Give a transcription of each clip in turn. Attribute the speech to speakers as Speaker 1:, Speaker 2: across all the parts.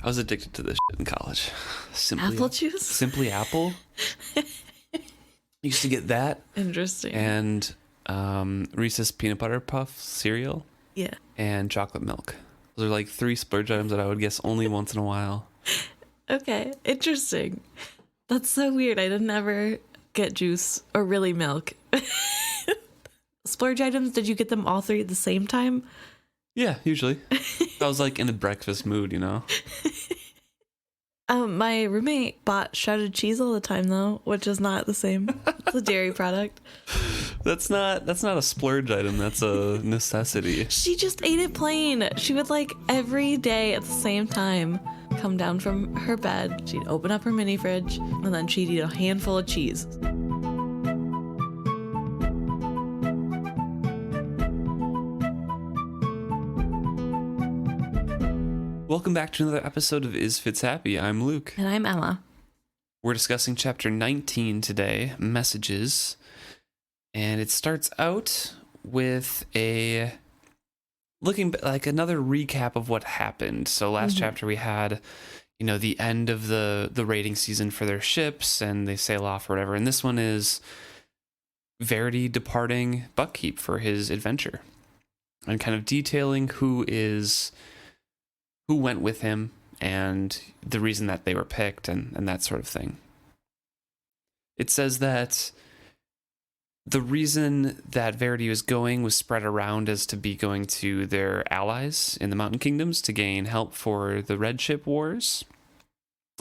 Speaker 1: I was addicted to this shit in college.
Speaker 2: Apple juice?
Speaker 1: Simply Apple. Used to get that.
Speaker 2: Interesting.
Speaker 1: And Reese's Peanut Butter Puff cereal.
Speaker 2: Yeah.
Speaker 1: And chocolate milk. Those are like 3 splurge items that I would guess only once in a while.
Speaker 2: Okay. Interesting. That's so weird. I didn't ever get juice or really milk. Splurge items, did you get them all 3 at the same time?
Speaker 1: Yeah, usually. I was like in a breakfast mood, you know?
Speaker 2: My roommate bought shredded cheese all the time though, which is not the same. It's a dairy product.
Speaker 1: That's not a splurge item, that's a necessity.
Speaker 2: She just ate it plain. She would like every day at the same time come down from her bed, she'd open up her mini fridge, and then she'd eat a handful of cheese.
Speaker 1: Welcome back to another episode of Is Fitz Happy? I'm Luke.
Speaker 2: And I'm Emma.
Speaker 1: We're discussing chapter 19 today, Messages. And it starts out with looking like another recap of what happened. So last chapter we had, the end of the raiding season for their ships and they sail off or whatever. And this one is Verity departing Buckkeep for his adventure and kind of detailing who went with him and the reason that they were picked and that sort of thing. It says that the reason that Verity was going was spread around as to be going to their allies in the Mountain Kingdoms to gain help for the Red Ship Wars.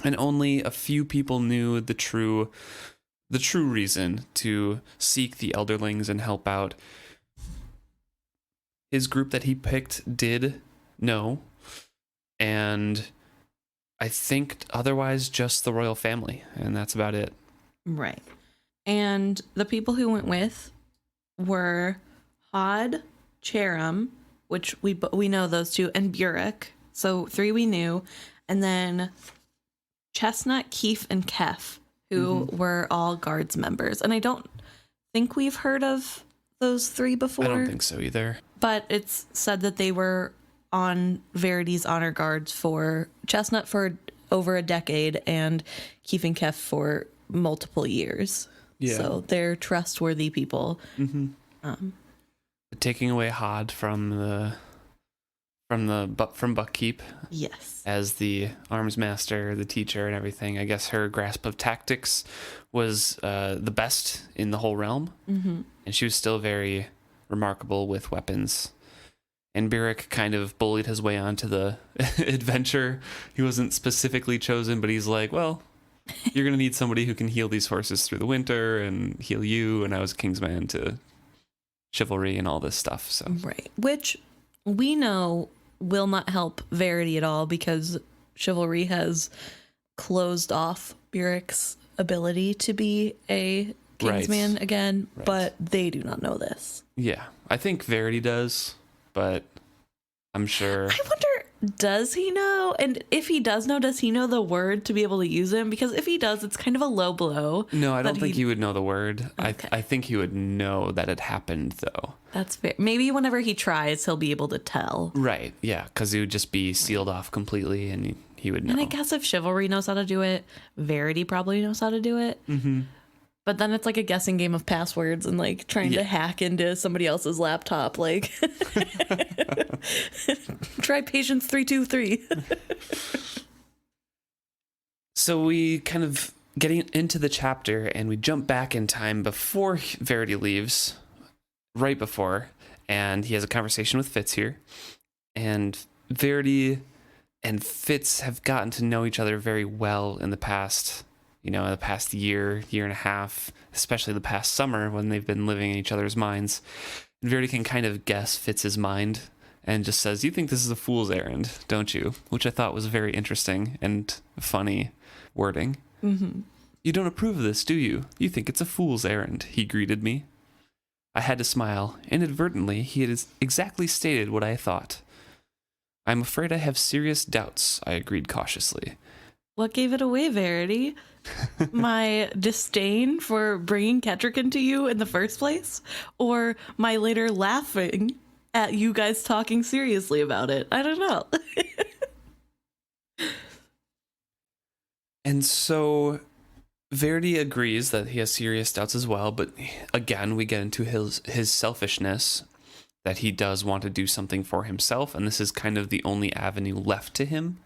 Speaker 1: And only a few people knew the true reason to seek the Elderlings and help out. His group that he picked did know. And I think otherwise just the royal family, and that's about it.
Speaker 2: Right. And the people who went with were Hodd, Cheram, which we know those 2, and Burek. So 3 we knew. And then Chestnut, Keef, and Kef, who were all guards members. And I don't think we've heard of those 3 before.
Speaker 1: I don't think so either.
Speaker 2: But it's said that they were on Verity's honor guards for Chestnut for over a decade and Keef and Kef for multiple years. Yeah. So they're trustworthy people. Mm-hmm.
Speaker 1: Taking away Hodd from Buckkeep.
Speaker 2: Yes.
Speaker 1: As the arms master, the teacher, and everything. I guess her grasp of tactics was the best in the whole realm, and she was still very remarkable with weapons. And Burek kind of bullied his way onto the adventure. He wasn't specifically chosen, but he's like, well, you're going to need somebody who can heal these horses through the winter and heal you. And I was Kingsman to chivalry and all this stuff. So
Speaker 2: right. Which we know will not help Verity at all because chivalry has closed off Burek's ability to be a Kingsman again, but they do not know this. Yeah.
Speaker 1: I think Verity does. But I'm sure.
Speaker 2: I wonder, does he know? And if he does know, does he know the word to be able to use him? Because if he does, it's kind of a low blow.
Speaker 1: No, I don't think he would know the word.
Speaker 2: Okay.
Speaker 1: I think he would know that it happened, though.
Speaker 2: That's fair. Maybe whenever he tries, he'll be able to tell.
Speaker 1: Right, yeah, because he would just be sealed off completely and he would know.
Speaker 2: And I guess if chivalry knows how to do it, Verity probably knows how to do it. Mm-hmm. But then it's like a guessing game of passwords and like trying to hack into somebody else's laptop. Like, try patience 323.
Speaker 1: So we kind of getting into the chapter and we jump back in time before Verity leaves, right before, and he has a conversation with Fitz here. And Verity and Fitz have gotten to know each other very well in the past. In the past year and a half, especially the past summer when they've been living in each other's minds. And Verity can kind of guess Fitz's mind and just says, you think this is a fool's errand, don't you? Which I thought was very interesting and funny wording. Mm-hmm. You don't approve of this, do you? You think it's a fool's errand, he greeted me. I had to smile. Inadvertently, he had exactly stated what I thought. I'm afraid I have serious doubts, I agreed cautiously.
Speaker 2: What gave it away, Verity? My disdain for bringing Kettricken to you in the first place? Or my later laughing at you guys talking seriously about it? I don't know.
Speaker 1: And so Verity agrees that he has serious doubts as well, but again, we get into his selfishness, that he does want to do something for himself, and this is kind of the only avenue left to him.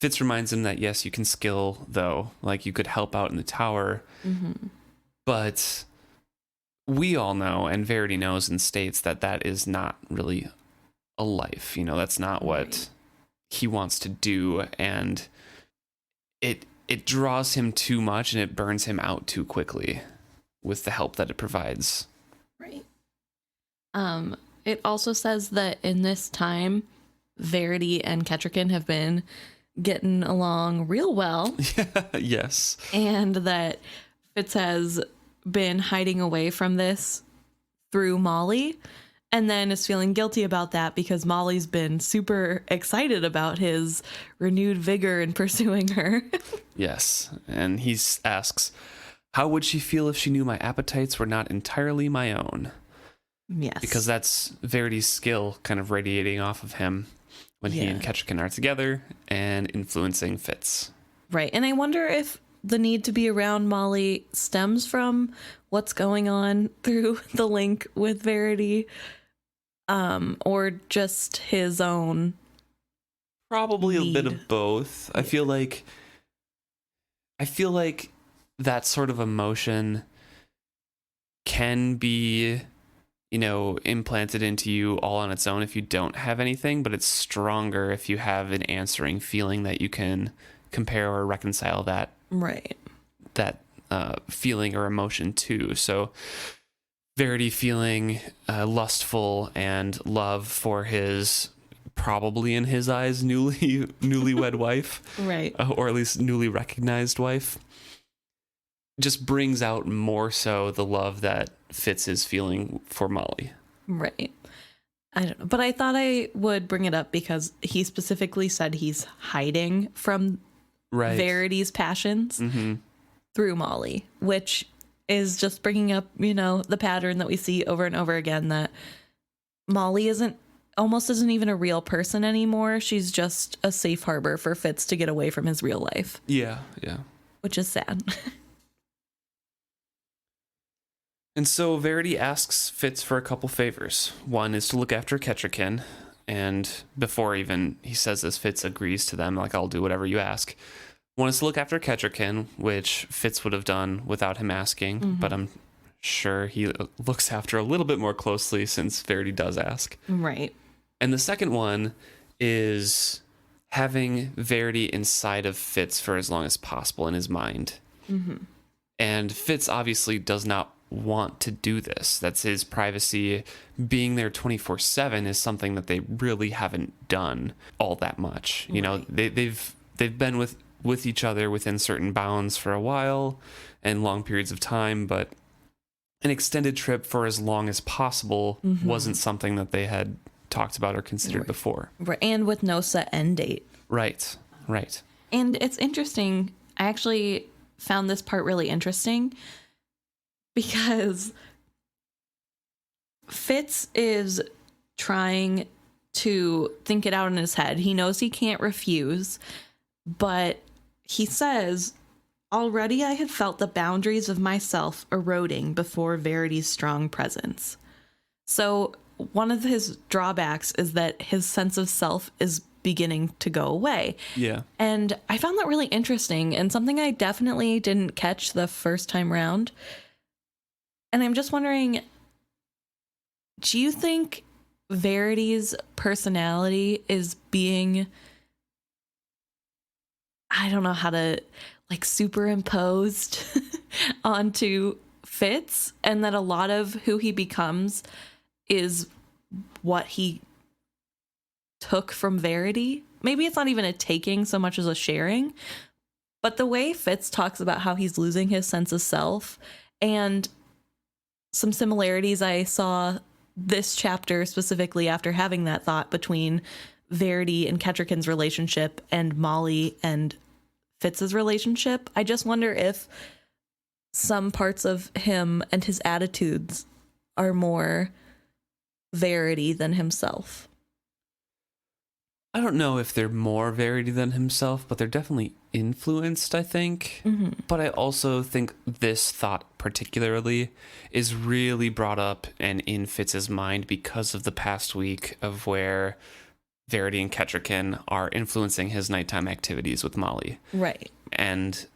Speaker 1: Fitz reminds him that, yes, you can skill, though. Like, you could help out in the tower, but we all know, and Verity knows and states, that that is not really a life. You know, that's not what he wants to do, and it draws him too much, and it burns him out too quickly with the help that it provides.
Speaker 2: Right. It also says that in this time, Verity and Kettricken have been getting along real well.
Speaker 1: Yes.
Speaker 2: And that Fitz has been hiding away from this through Molly, and then is feeling guilty about that because Molly's been super excited about his renewed vigor in pursuing her.
Speaker 1: Yes. And he asks, how would she feel if she knew my appetites were not entirely my own?
Speaker 2: Yes.
Speaker 1: Because that's Verity's skill kind of radiating off of him when he and Kettricken are together and influencing Fitz.
Speaker 2: Right. And I wonder if the need to be around Molly stems from what's going on through the link with Verity, or just his own.
Speaker 1: Probably
Speaker 2: need.
Speaker 1: a bit of both. I feel like that sort of emotion can be, you know, implanted into you all on its own if you don't have anything, but it's stronger if you have an answering feeling that you can compare or reconcile that feeling or emotion to. So Verity feeling lustful and love for his, probably in his eyes, newlywed wife,
Speaker 2: Right.
Speaker 1: Or at least newly recognized wife, just brings out more so the love that Fitz is feeling for Molly.
Speaker 2: Right. I don't know. But I thought I would bring it up because he specifically said he's hiding from Verity's passions through Molly, which is just bringing up, you know, the pattern that we see over and over again, that Molly isn't even a real person anymore. She's just a safe harbor for Fitz to get away from his real life.
Speaker 1: Yeah.
Speaker 2: Which is sad.
Speaker 1: And so Verity asks Fitz for a couple favors. One is to look after Kettricken, and before even he says this, Fitz agrees to them, like, I'll do whatever you ask. One is to look after Kettricken, which Fitz would have done without him asking, but I'm sure he looks after a little bit more closely since Verity does ask.
Speaker 2: Right.
Speaker 1: And the second one is having Verity inside of Fitz for as long as possible in his mind. And Fitz obviously does not want to do this. That's his privacy. Being there 24/7 is something that they really haven't done all that much. You know, they've been with each other within certain bounds for a while and long periods of time, but an extended trip for as long as possible wasn't something that they had talked about or considered before.
Speaker 2: Right. And with no set end date.
Speaker 1: Right.
Speaker 2: And it's interesting. I actually found this part really interesting because Fitz is trying to think it out in his head. He knows he can't refuse, but he says, already I had felt the boundaries of myself eroding before Verity's strong presence. So one of his drawbacks is that his sense of self is beginning to go away.
Speaker 1: Yeah.
Speaker 2: And I found that really interesting and something I definitely didn't catch the first time round. And I'm just wondering, do you think Verity's personality is being, I don't know how to, like, superimposed onto Fitz, and that a lot of who he becomes is what he took from Verity? Maybe it's not even a taking so much as a sharing, but the way Fitz talks about how he's losing his sense of self, and some similarities I saw this chapter specifically after having that thought between Verity and Kettricken's relationship and Molly and Fitz's relationship. I just wonder if some parts of him and his attitudes are more Verity than himself.
Speaker 1: I don't know if they're more Verity than himself, but they're definitely influenced, I think. But I also think this thought particularly is really brought up and in Fitz's mind because of the past week of where Verity and Kettricken are influencing his nighttime activities with Molly.
Speaker 2: Right.
Speaker 1: And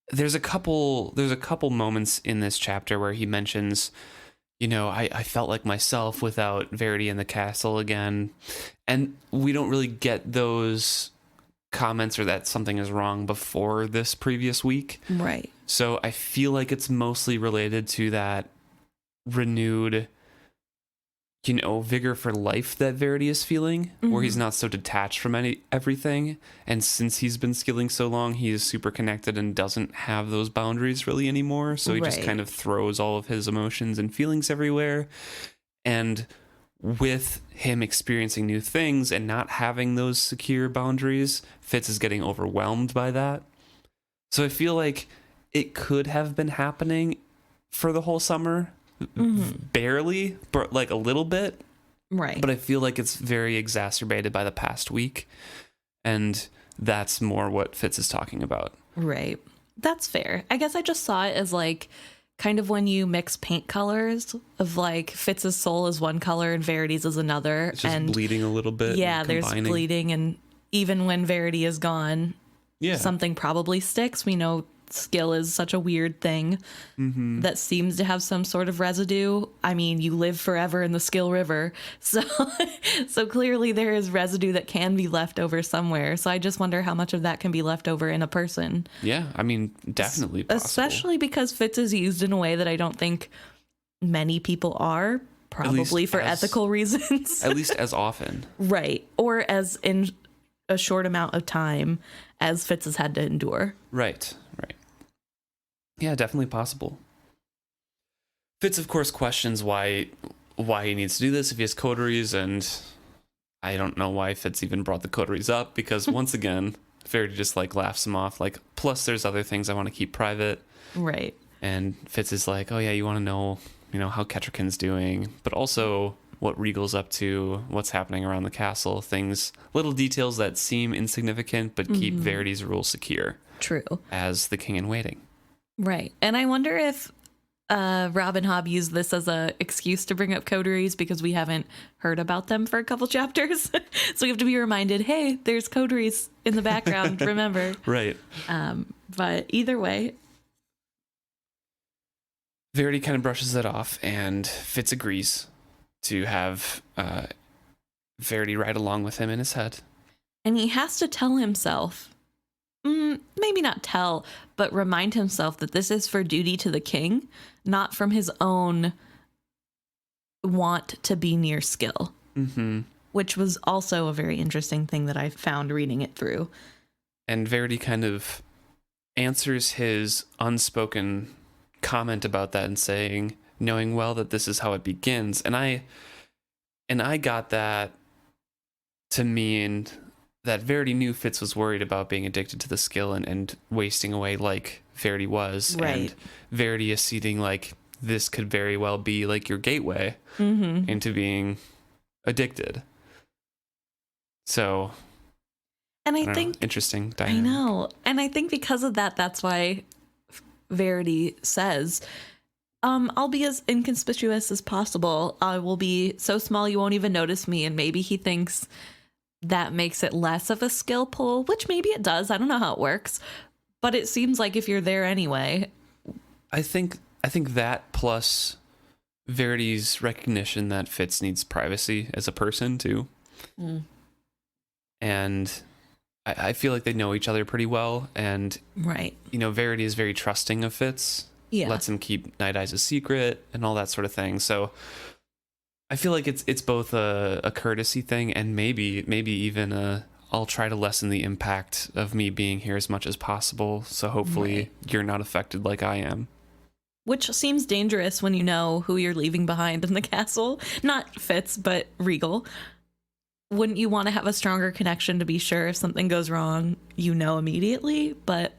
Speaker 1: there's a couple moments in this chapter where he mentions, I felt like myself without Verity in the castle again. And we don't really get those comments or that something is wrong before this previous week.
Speaker 2: Right.
Speaker 1: So I feel like it's mostly related to that renewed, vigor for life that Verity is feeling, where he's not so detached from everything. And since he's been skilling so long, he is super connected and doesn't have those boundaries really anymore. So he just kind of throws all of his emotions and feelings everywhere. And with him experiencing new things and not having those secure boundaries, Fitz is getting overwhelmed by that. So I feel like it could have been happening for the whole summer. Barely, but like a little bit.
Speaker 2: Right.
Speaker 1: But I feel like it's very exacerbated by the past week. And that's more what Fitz is talking about.
Speaker 2: Right. That's fair. I guess I just saw it as like kind of when you mix paint colors of like Fitz's soul is one color and Verity's is another.
Speaker 1: It's just
Speaker 2: and
Speaker 1: bleeding a little bit.
Speaker 2: Yeah, there's bleeding. And even when Verity is gone, something probably sticks. We know skill is such a weird thing that seems to have some sort of residue. I mean, you live forever in the skill river, so clearly there is residue that can be left over somewhere. So I just wonder how much of that can be left over in a person.
Speaker 1: Yeah, I mean, definitely possible.
Speaker 2: Especially because Fitz is used in a way that I don't think many people are, probably for ethical reasons.
Speaker 1: At least as often.
Speaker 2: Right. Or as in a short amount of time as Fitz has had to endure.
Speaker 1: Right. Yeah, definitely possible. Fitz, of course, questions why he needs to do this if he has coteries, and I don't know why Fitz even brought the coteries up, because once again, Verity just like laughs him off, like, plus there's other things I want to keep private.
Speaker 2: Right.
Speaker 1: And Fitz is like, oh yeah, you want to know, how Kettricken's doing, but also what Regal's up to, what's happening around the castle, things, little details that seem insignificant, but keep Verity's rule secure.
Speaker 2: True.
Speaker 1: As the king in waiting. Right.
Speaker 2: And I wonder if Robin Hobb used this as a excuse to bring up coteries because we haven't heard about them for a couple chapters. So we have to be reminded, hey, there's coteries in the background, remember.
Speaker 1: Right.
Speaker 2: But either way.
Speaker 1: Verity kind of brushes it off, and Fitz agrees to have Verity ride along with him in his head.
Speaker 2: And he has to tell himself, maybe not tell, but remind himself that this is for duty to the king, not from his own want to be near skill. Which was also a very interesting thing that I found reading it through.
Speaker 1: And Verity kind of answers his unspoken comment about that and saying, knowing well that this is how it begins. And I got that to mean that Verity knew Fitz was worried about being addicted to the skill and wasting away like Verity was.
Speaker 2: Right.
Speaker 1: And Verity is seeing like this could very well be like your gateway into being addicted. So,
Speaker 2: and I think
Speaker 1: interesting dynamic.
Speaker 2: I know. And I think because of that, that's why Verity says, I'll be as inconspicuous as possible. I will be so small you won't even notice me. And maybe he thinks that makes it less of a skill pull, which maybe it does. I don't know how it works, but it seems like if you're there anyway.
Speaker 1: I think that plus Verity's recognition that Fitz needs privacy as a person too. And I feel like they know each other pretty well. And,
Speaker 2: right.
Speaker 1: Verity is very trusting of Fitz.
Speaker 2: Yeah.
Speaker 1: Lets him keep Night Eyes a secret and all that sort of thing. So I feel like it's both a courtesy thing and maybe even I'll try to lessen the impact of me being here as much as possible. So hopefully you're not affected like I am.
Speaker 2: Which seems dangerous when you know who you're leaving behind in the castle. Not Fitz, but Regal. Wouldn't you want to have a stronger connection to be sure if something goes wrong, immediately? But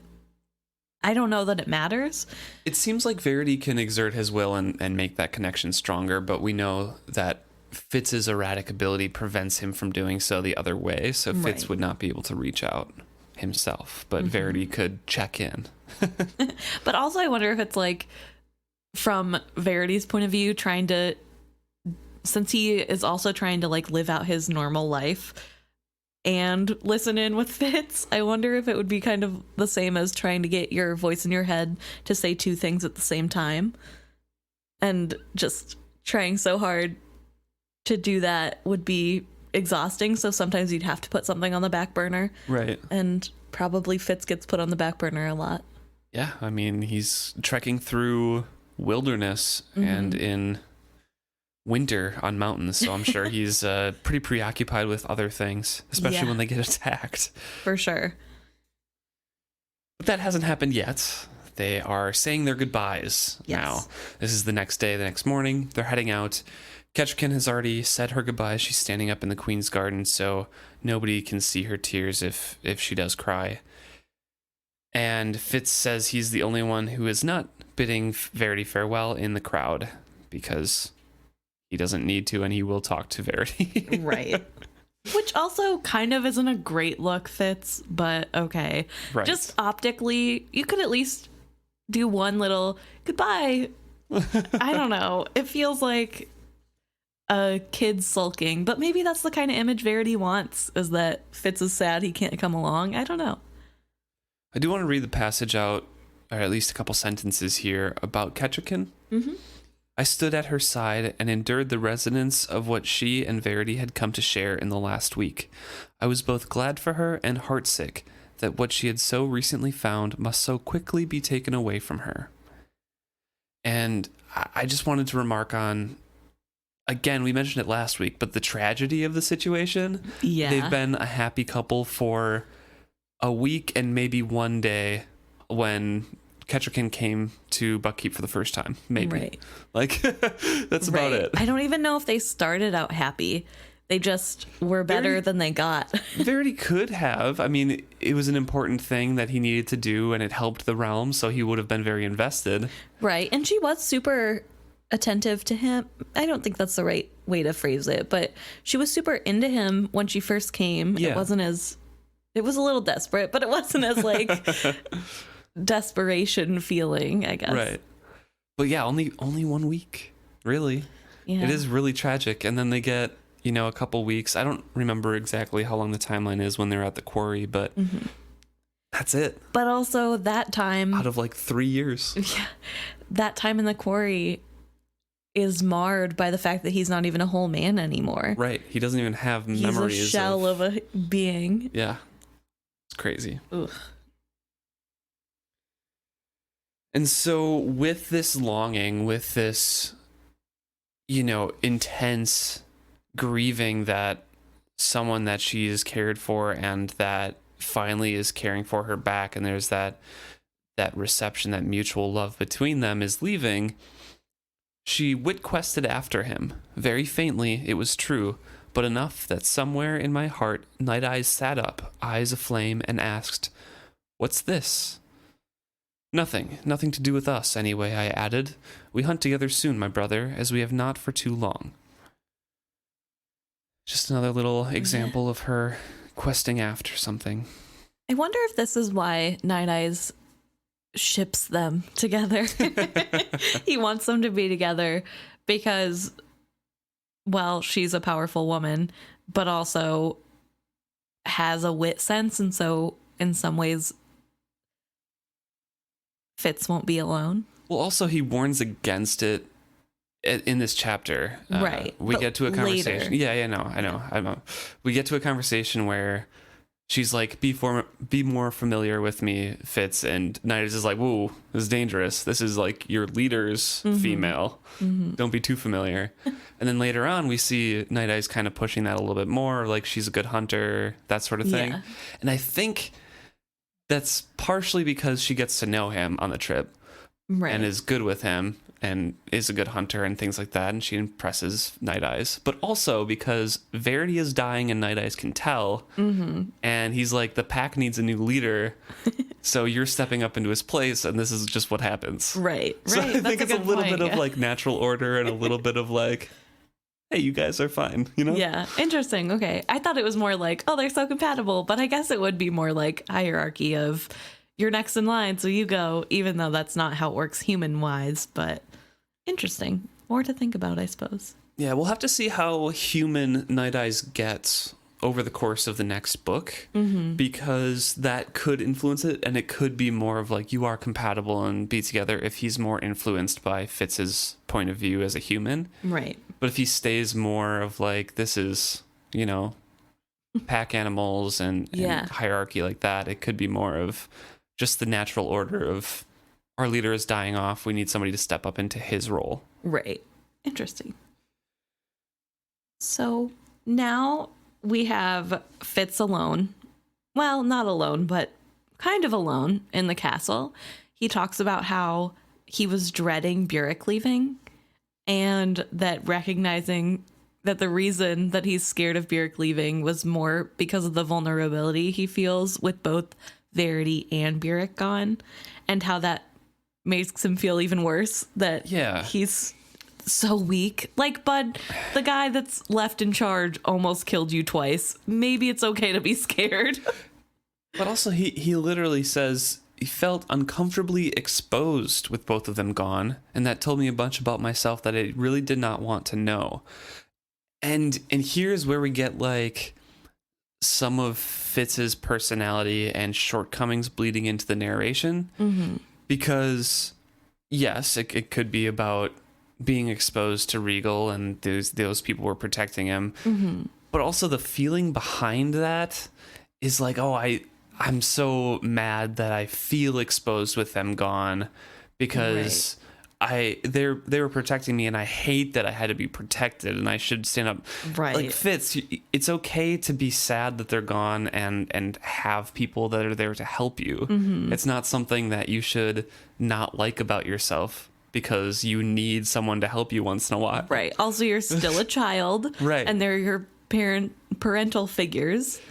Speaker 2: I don't know that it matters. It
Speaker 1: seems like Verity can exert his will and make that connection stronger, but we know that Fitz's erratic ability prevents him from doing so the other way. So Fitz
Speaker 2: Right.
Speaker 1: would not be able to reach out himself, but Verity could check in.
Speaker 2: But also I wonder if it's like from Verity's point of view, since he is also trying to like live out his normal life and listen in with Fitz, I wonder if it would be kind of the same as trying to get your voice in your head to say two things at the same time, and just trying so hard to do that would be exhausting. So sometimes you'd have to put something on the back burner.
Speaker 1: Right.
Speaker 2: And probably Fitz gets put on the back burner a lot.
Speaker 1: Yeah, I mean, he's trekking through wilderness and in winter on mountains, so I'm sure he's pretty preoccupied with other things, especially when they get attacked.
Speaker 2: For sure.
Speaker 1: But that hasn't happened yet. They are saying their goodbyes now. This is the next day, the next morning. They're heading out. Kettricken has already said her goodbyes. She's standing up in the Queen's Garden, so nobody can see her tears if she does cry. And Fitz says he's the only one who is not bidding Verity farewell in the crowd because he doesn't need to, and he will talk to Verity.
Speaker 2: Right. Which also kind of isn't a great look, Fitz, but okay.
Speaker 1: Right.
Speaker 2: Just optically, you could at least do one little goodbye. I don't know. It feels like a kid sulking, but maybe that's the kind of image Verity wants, is that Fitz is sad he can't come along. I don't know.
Speaker 1: I do want to read the passage out, or at least a couple sentences here, about Kettricken. I stood at her side and endured the resonance of what she and Verity had come to share in the last week. I was both glad for her and heartsick that what she had so recently found must so quickly be taken away from her. And I just wanted to remark on, again, we mentioned it last week, but the tragedy of the situation.
Speaker 2: Yeah.
Speaker 1: They've been a happy couple for a week and maybe one day when Kettricken came to Buckkeep for the first time, maybe.
Speaker 2: Right.
Speaker 1: Like, that's about it.
Speaker 2: I don't even know if they started out happy. They just were better than they got.
Speaker 1: Verity could have. I mean, it was an important thing that he needed to do, and it helped the realm, so he would have been very invested.
Speaker 2: Right. And she was super attentive to him. I don't think that's the right way to phrase it, but she was super into him when she first came.
Speaker 1: Yeah.
Speaker 2: It was a little desperate, but it wasn't as like desperation feeling, I guess.
Speaker 1: Right. But yeah, only 1 week, really.
Speaker 2: Yeah.
Speaker 1: It is really tragic. And then they get, a couple weeks. I don't remember exactly how long the timeline is when they're at the quarry, but that's it.
Speaker 2: But also that time,
Speaker 1: Out of like 3 years.
Speaker 2: yeah, that time in the quarry is marred by the fact that he's not even a whole man anymore.
Speaker 1: Right. He doesn't even have memories.
Speaker 2: He's a shell of a being.
Speaker 1: Yeah. It's crazy.
Speaker 2: Ugh.
Speaker 1: And so with this longing, with this, intense grieving that someone that she is cared for and that finally is caring for her back, and there's that reception, that mutual love between them is leaving, she wit-quested after him. Very faintly, it was true, but enough that somewhere in my heart Night Eyes sat up, eyes aflame, and asked, "What's this?" Nothing to do with us, anyway," I added. "We hunt together soon, my brother, as we have not for too long." Just another little example of her questing after something.
Speaker 2: I wonder if this is why Night Eyes ships them together. He wants them to be together because, well, she's a powerful woman, but also has a wit sense, and so in some ways Fitz won't be alone.
Speaker 1: Well, also he warns against it in this chapter.
Speaker 2: Right.
Speaker 1: We get to a conversation.
Speaker 2: Later.
Speaker 1: Yeah, I know. We get to a conversation where she's like, be more familiar with me, Fitz. And Night Eyes is like, whoa, this is dangerous. This is like your leader's female. Don't be too familiar. And then later on, we see Night Eyes kind of pushing that a little bit more, like she's a good hunter, that sort of thing.
Speaker 2: Yeah.
Speaker 1: And I think that's partially because she gets to know him on the trip.
Speaker 2: Right.
Speaker 1: And is good with him and is a good hunter and things like that, and she impresses Night Eyes. But also because Verity is dying and Night Eyes can tell, and he's like, the pack needs a new leader, so you're stepping up into his place, and this is just what happens.
Speaker 2: Right.
Speaker 1: So I think
Speaker 2: That's
Speaker 1: it's a
Speaker 2: good
Speaker 1: little
Speaker 2: point,
Speaker 1: bit of like natural order and a little bit of like, hey, you guys are fine, you know?
Speaker 2: Yeah, interesting. Okay. I thought it was more like, oh, they're so compatible, but I guess it would be more like hierarchy of you're next in line, so you go, even though that's not how it works human-wise, but interesting. More to think about, I suppose.
Speaker 1: Yeah, we'll have to see how human Night Eyes gets over the course of the next book, because that could influence it, and it could be more of like you are compatible and be together if he's more influenced by Fitz's point of view as a human.
Speaker 2: Right.
Speaker 1: But if he stays more of like, this is, you know, pack animals and hierarchy like that, it could be more of just the natural order of our leader is dying off. We need somebody to step up into his role.
Speaker 2: Right. Interesting. So now we have Fitz alone. Well, not alone, but kind of alone in the castle. He talks about how he was dreading Burek leaving, and that recognizing that the reason that he's scared of Burek leaving was more because of the vulnerability he feels with both Verity and Burek gone, and how that makes him feel even worse that he's so weak. Like, Bud, the guy that's left in charge almost killed you twice. Maybe it's okay to be scared.
Speaker 1: But also he literally says he felt uncomfortably exposed with both of them gone, and that told me a bunch about myself that I really did not want to know. And here's where we get like some of Fitz's personality and shortcomings bleeding into the narration. Because yes, it could be about being exposed to Regal and those people were protecting him. But also the feeling behind that is like, oh, I'm so mad that I feel exposed with them gone, because they were protecting me, and I hate that I had to be protected, and I should stand up.
Speaker 2: Right.
Speaker 1: Like, Fitz, it's okay to be sad that they're gone and have people that are there to help you. It's not something that you should not like about yourself because you need someone to help you once in a while.
Speaker 2: Right. Also, you're still a child.
Speaker 1: Right.
Speaker 2: And they're your parental figures.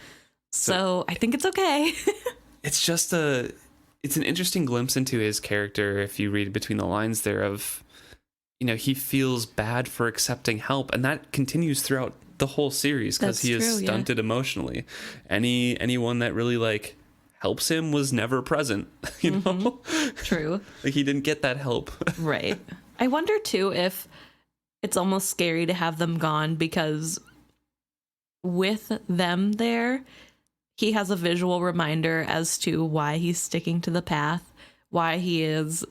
Speaker 2: So I think it's okay.
Speaker 1: It's just it's an interesting glimpse into his character if you read between the lines there of, you know, he feels bad for accepting help, and that continues throughout the whole series because he is stunted emotionally. Anyone that really like helps him was never present, you know?
Speaker 2: True.
Speaker 1: Like, he didn't get that help.
Speaker 2: Right. I wonder too if it's almost scary to have them gone, because with them there, he has a visual reminder as to why he's sticking to the path, why he is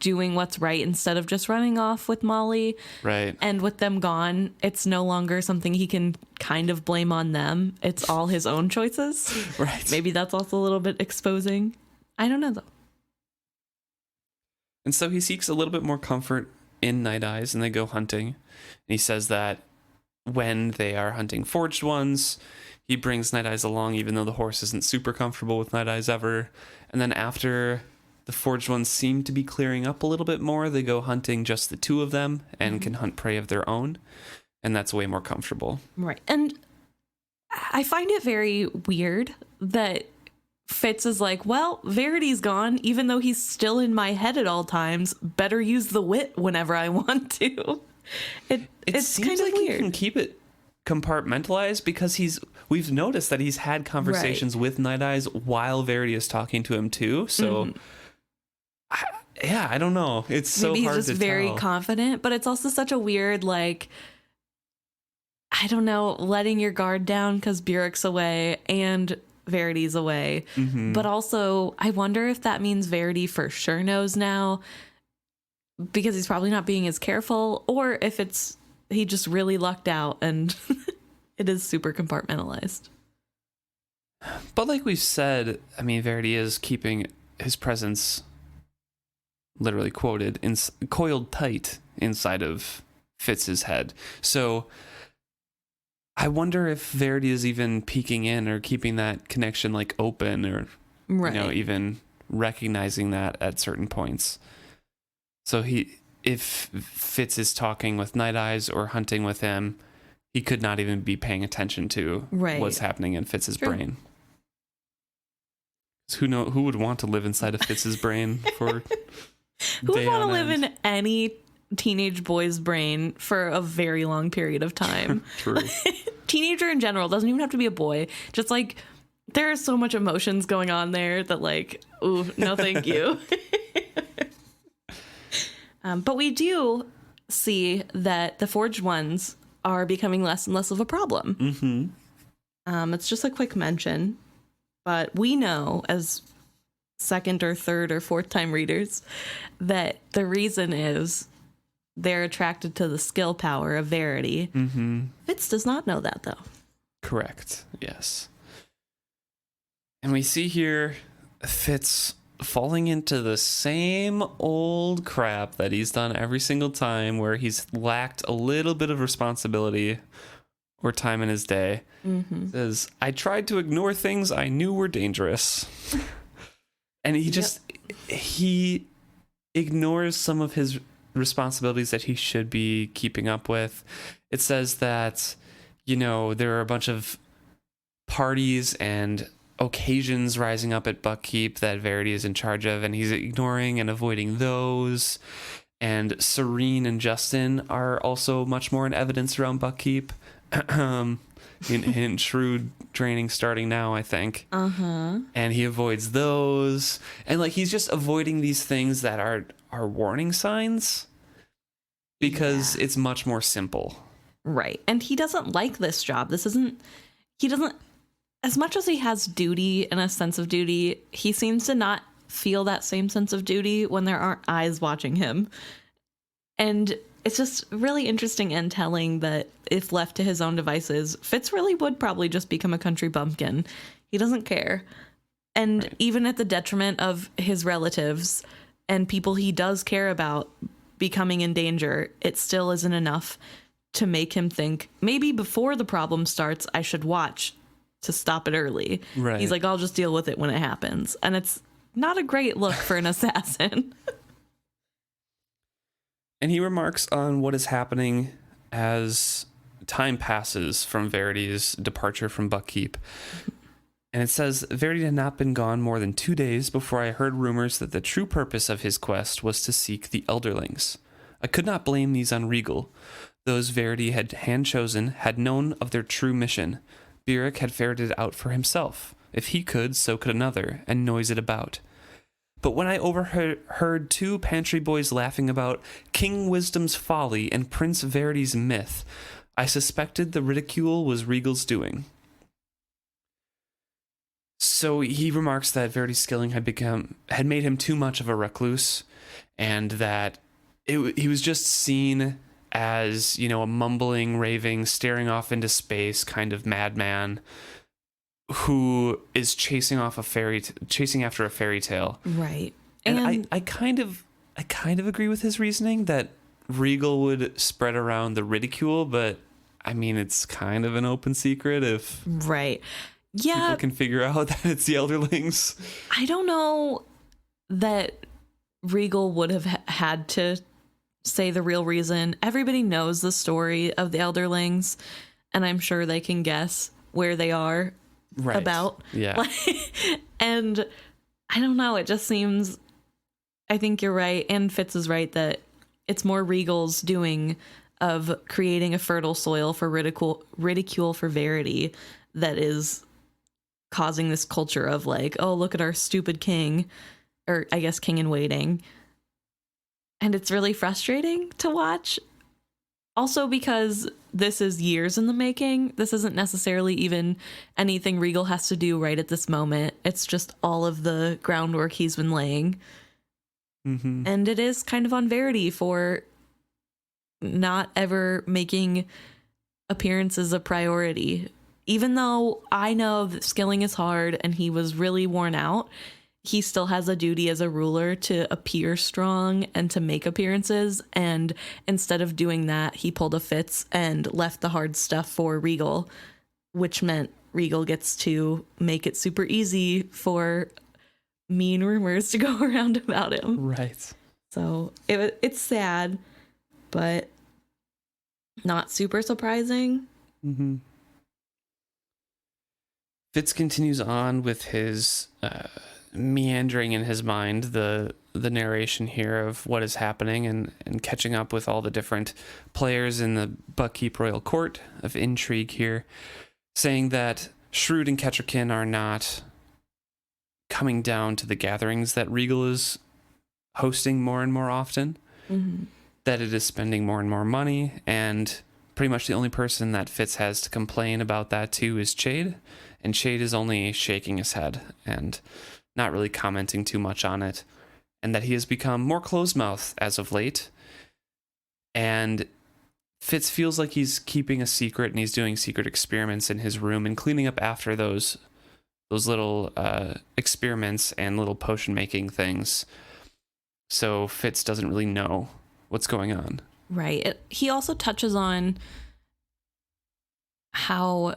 Speaker 2: doing what's right instead of just running off with Molly.
Speaker 1: Right.
Speaker 2: And with them gone, it's no longer something he can kind of blame on them. It's all his own choices.
Speaker 1: Right.
Speaker 2: Maybe that's also a little bit exposing. I don't know, though.
Speaker 1: And so he seeks a little bit more comfort in Night Eyes, and they go hunting. And he says that when they are hunting forged ones, he brings Night Eyes along, even though the horse isn't super comfortable with Night Eyes ever. And then after the forged ones seem to be clearing up a little bit more, they go hunting just the two of them and can hunt prey of their own. And that's way more comfortable.
Speaker 2: Right. And I find it very weird that Fitz is like, well, Verity's gone, even though he's still in my head at all times. Better use the wit whenever I want to. It
Speaker 1: seems
Speaker 2: kind of
Speaker 1: like
Speaker 2: weird.
Speaker 1: he can keep it compartmentalized, because we've noticed that he's had conversations with Night Eyes while Verity is talking to him too. So I don't know. It's so
Speaker 2: Maybe
Speaker 1: hard
Speaker 2: he's
Speaker 1: to
Speaker 2: just very
Speaker 1: tell.
Speaker 2: confident, but it's also such a weird, like, I don't know, letting your guard down because Burek's away and Verity's away. But also, I wonder if that means Verity for sure knows now, because he's probably not being as careful, or if it's he just really lucked out and it is super compartmentalized.
Speaker 1: But like we've said, I mean, Verity is keeping his presence, literally quoted, coiled tight inside of Fitz's head. So I wonder if Verity is even peeking in or keeping that connection like open, or you know, even recognizing that at certain points. So if Fitz is talking with Night Eyes or hunting with him, he could not even be paying attention to what's happening in Fitz's brain. Who would want to live inside of Fitz's brain for
Speaker 2: who would want to live
Speaker 1: end?
Speaker 2: in any teenage boy's brain for a very long period of time.
Speaker 1: True.
Speaker 2: Teenager in general, doesn't even have to be a boy. Just like there are so much emotions going on there that like, ooh, no thank you. But we do see that the forged ones are becoming less and less of a problem.
Speaker 1: Mm-hmm.
Speaker 2: It's just a quick mention, but we know as second or third or fourth time readers that the reason is they're attracted to the skill power of Verity.
Speaker 1: Mm-hmm.
Speaker 2: Fitz does not know that, though.
Speaker 1: Correct. Yes. And we see here Fitz falling into the same old crap that he's done every single time, where he's lacked a little bit of responsibility or time in his day.
Speaker 2: Mm-hmm.
Speaker 1: Says, I tried to ignore things I knew were dangerous. And he ignores some of his responsibilities that he should be keeping up with. It says that, there are a bunch of parties and occasions rising up at Buckkeep that Verity is in charge of, and he's ignoring and avoiding those. And Serene and Justin are also much more in evidence around Buckkeep. in shrewd training starting now, I think. And he avoids those, and like he's just avoiding these things that are warning signs because it's much more simple.
Speaker 2: Right. And he doesn't like this job. He doesn't, as much as he has duty and a sense of duty, he seems to not feel that same sense of duty when there aren't eyes watching him. And it's just really interesting and telling that if left to his own devices, Fitz really would probably just become a country bumpkin. He doesn't care. And even at the detriment of his relatives and people he does care about becoming in danger, it still isn't enough to make him think, maybe before the problem starts, I should watch to stop it early.
Speaker 1: Right.
Speaker 2: He's like, I'll just deal with it when it happens. And it's not a great look for an assassin.
Speaker 1: And he remarks on what is happening as time passes from Verity's departure from Buckkeep. And it says, Verity had not been gone more than 2 days before I heard rumors that the true purpose of his quest was to seek the Elderlings. I could not blame these on Regal. Those Verity had hand-chosen had known of their true mission. Burek had ferreted it out for himself. If he could, so could another, and noise it about. But when I overheard two pantry boys laughing about King Wisdom's folly and Prince Verity's myth, I suspected the ridicule was Regal's doing. So he remarks that Verity's skilling had made him too much of a recluse, and that he was just seen as, a mumbling, raving, staring off into space kind of madman who is chasing after a fairy tale.
Speaker 2: Right.
Speaker 1: And I kind of agree with his reasoning that Regal would spread around the ridicule, but I mean, it's kind of an open secret if people can figure out that it's the Elderlings.
Speaker 2: I don't know that Regal would have had to say the real reason. Everybody knows the story of the Elderlings, and I'm sure they can guess where they are about.
Speaker 1: Yeah.
Speaker 2: And I don't know, it just seems, I think you're right, and Fitz is right, that it's more Regal's doing of creating a fertile soil for ridicule for Verity that is causing this culture of like, oh, look at our stupid king, or I guess king in waiting. And it's really frustrating to watch. Also because this is years in the making. This isn't necessarily even anything Regal has to do right at this moment. It's just all of the groundwork he's been laying. Mm-hmm. And it is kind of on Verity for not ever making appearances a priority. Even though I know that skilling is hard and he was really worn out, he still has a duty as a ruler to appear strong and to make appearances. And instead of doing that, he pulled a Fitz and left the hard stuff for Regal, which meant Regal gets to make it super easy for mean rumors to go around about him.
Speaker 1: Right.
Speaker 2: So it's sad, but not super surprising.
Speaker 1: Mm-hmm. Fitz continues on with his meandering in his mind the narration here of what is happening and catching up with all the different players in the Buckkeep royal court of intrigue here, saying that Shrewd and Kettricken are not coming down to the gatherings that Regal is hosting more and more often, that it is spending more and more money, and pretty much the only person that Fitz has to complain about that to is Chade, and Chade is only shaking his head and not really commenting too much on it, and that he has become more closed-mouthed as of late, and Fitz feels like he's keeping a secret and he's doing secret experiments in his room and cleaning up after those little experiments and little potion-making things, so Fitz doesn't really know what's going on.
Speaker 2: Right. He also touches on how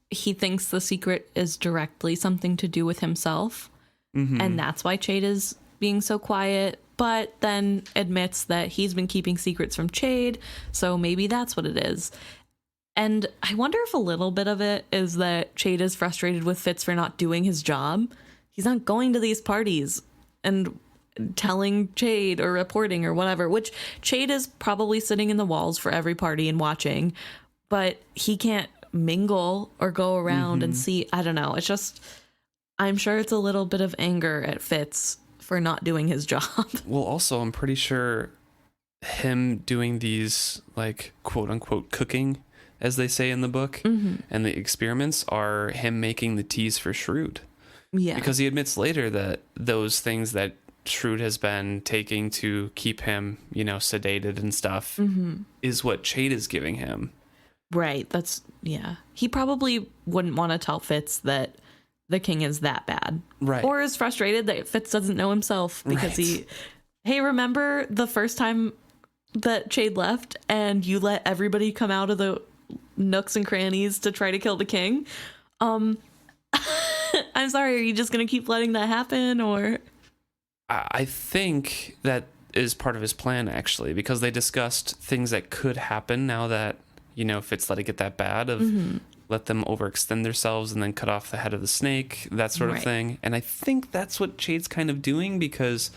Speaker 2: he thinks the secret is directly something to do with himself. And that's why Chade is being so quiet, but then admits that he's been keeping secrets from Chade, so maybe that's what it is. And I wonder if a little bit of it is that Chade is frustrated with Fitz for not doing his job. He's not going to these parties and telling Chade or reporting or whatever, which Chade is probably sitting in the walls for every party and watching, but he can't mingle or go around and see. I don't know. It's just, I'm sure it's a little bit of anger at Fitz for not doing his job.
Speaker 1: Well, also, I'm pretty sure him doing these, like, quote unquote cooking, as they say in the book, and the experiments are him making the teas for Shrewd.
Speaker 2: Yeah.
Speaker 1: Because he admits later that those things that Shrewd has been taking to keep him, sedated and stuff, is what Chade is giving him.
Speaker 2: Right. That's, yeah. He probably wouldn't want to tell Fitz that the king is that bad.
Speaker 1: Right.
Speaker 2: Or is frustrated that Fitz doesn't know himself because hey, remember the first time that Chade left and you let everybody come out of the nooks and crannies to try to kill the king? I'm sorry, are you just going to keep letting that happen, or?
Speaker 1: I think that is part of his plan, actually, because they discussed things that could happen now that, Fitz let it get that bad, of let them overextend themselves and then cut off the head of the snake, that sort of thing. And I think that's what Chade's kind of doing, because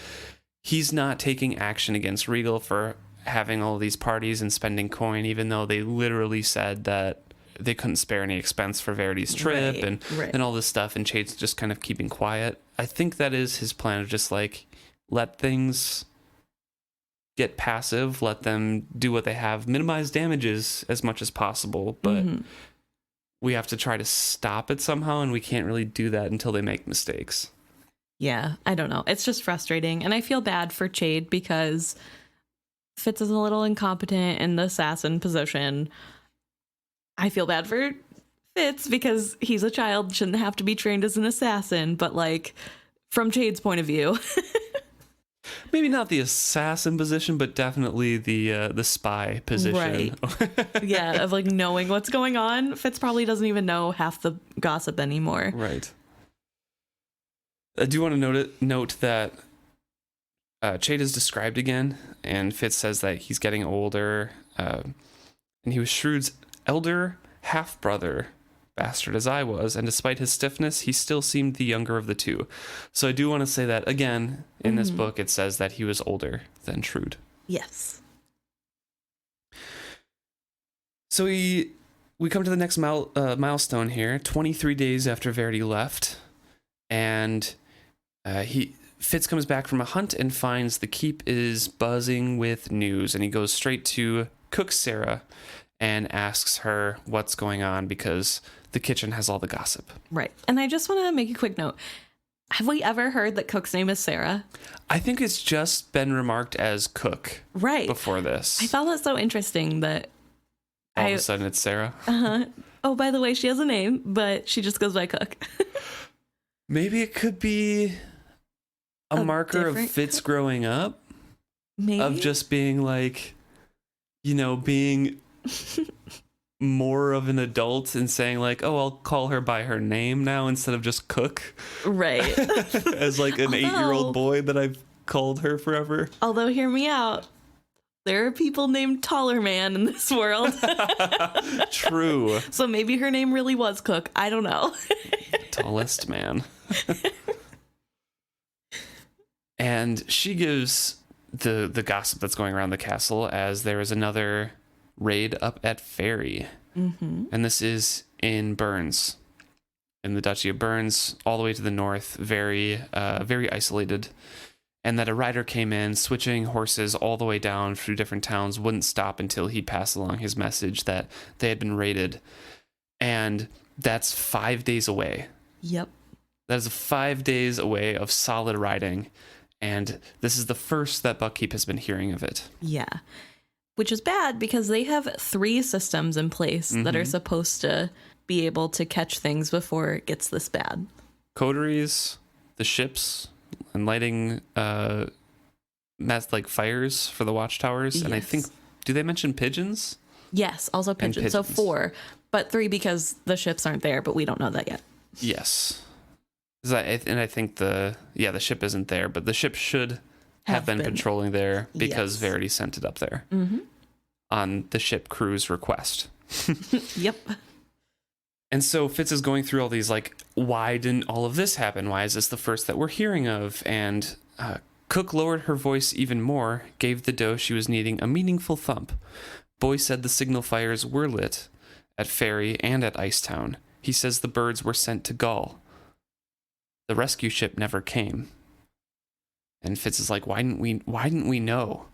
Speaker 1: he's not taking action against Regal for having all these parties and spending coin, even though they literally said that they couldn't spare any expense for Verity's trip and all this stuff, and Chade's just kind of keeping quiet. I think that is his plan, of just like, let things get passive, let them do what they have, minimize damages as much as possible, but we have to try to stop it somehow, and we can't really do that until they make mistakes.
Speaker 2: Yeah, I don't know. It's just frustrating, and I feel bad for Chade because Fitz is a little incompetent in the assassin position. I feel bad for Fitz because he's a child, shouldn't have to be trained as an assassin, but like from Chade's point of view.
Speaker 1: Maybe not the assassin position, but definitely the spy position.
Speaker 2: Right. Yeah, of like knowing what's going on. Fitz probably doesn't even know half the gossip anymore.
Speaker 1: Right. I do want to note that Chade is described again, and Fitz says that he's getting older, and he was Shrewd's elder half-brother, bastard as I was, and despite his stiffness, he still seemed the younger of the two. So I do want to say that, again, in this book, it says that he was older than Shrewd.
Speaker 2: Yes.
Speaker 1: So we come to the next milestone here, 23 days after Verity left, and Fitz comes back from a hunt and finds the keep is buzzing with news, and he goes straight to Cook Sarah and asks her what's going on because the kitchen has all the gossip.
Speaker 2: Right. And I just want to make a quick note. Have we ever heard that Cook's name is Sarah?
Speaker 1: I think it's just been remarked as Cook before this.
Speaker 2: I found that so interesting that
Speaker 1: all of a sudden it's Sarah.
Speaker 2: Oh, by the way, she has a name, but she just goes by Cook.
Speaker 1: Maybe it could be a marker of Fitz growing up.
Speaker 2: Maybe.
Speaker 1: Of just being like, being more of an adult and saying like, oh, I'll call her by her name now instead of just Cook.
Speaker 2: Right.
Speaker 1: As like an 8-year-old boy that I've called her forever.
Speaker 2: Although, hear me out. There are people named Taller Man in this world.
Speaker 1: True.
Speaker 2: So maybe her name really was Cook. I don't know.
Speaker 1: Tallest man. And she gives the gossip that's going around the castle as there is another raid up at Ferry.
Speaker 2: Mm-hmm.
Speaker 1: And this is in Burns, in the Duchy of Burns, all the way to the north, very isolated. And that a rider came in, switching horses all the way down through different towns, wouldn't stop until he passed along his message that they had been raided. And that's 5 days away.
Speaker 2: Yep.
Speaker 1: That is 5 days away of solid riding. And this is the first that Buckkeep has been hearing of it.
Speaker 2: Yeah. Which is bad because they have 3 systems in place that are supposed to be able to catch things before it gets this bad.
Speaker 1: Coteries, the ships, and lighting fires for the watchtowers.
Speaker 2: Yes.
Speaker 1: And I think, do they mention pigeons?
Speaker 2: Yes, also pigeons. So 4, but 3 because the ships aren't there, but we don't know that yet.
Speaker 1: Yes. And I think the ship isn't there, but the ship should have been patrolling there because Verity sent it up there on the ship crew's request.
Speaker 2: Yep.
Speaker 1: And so Fitz is going through all these, like, why didn't all of this happen? Why is this the first that we're hearing of? And Cook lowered her voice even more, gave the doe she was needing a meaningful thump. Boy said the signal fires were lit at Ferry and at Icetown. He says the birds were sent to Gaul. The rescue ship never came. And Fitz is like, why didn't we know?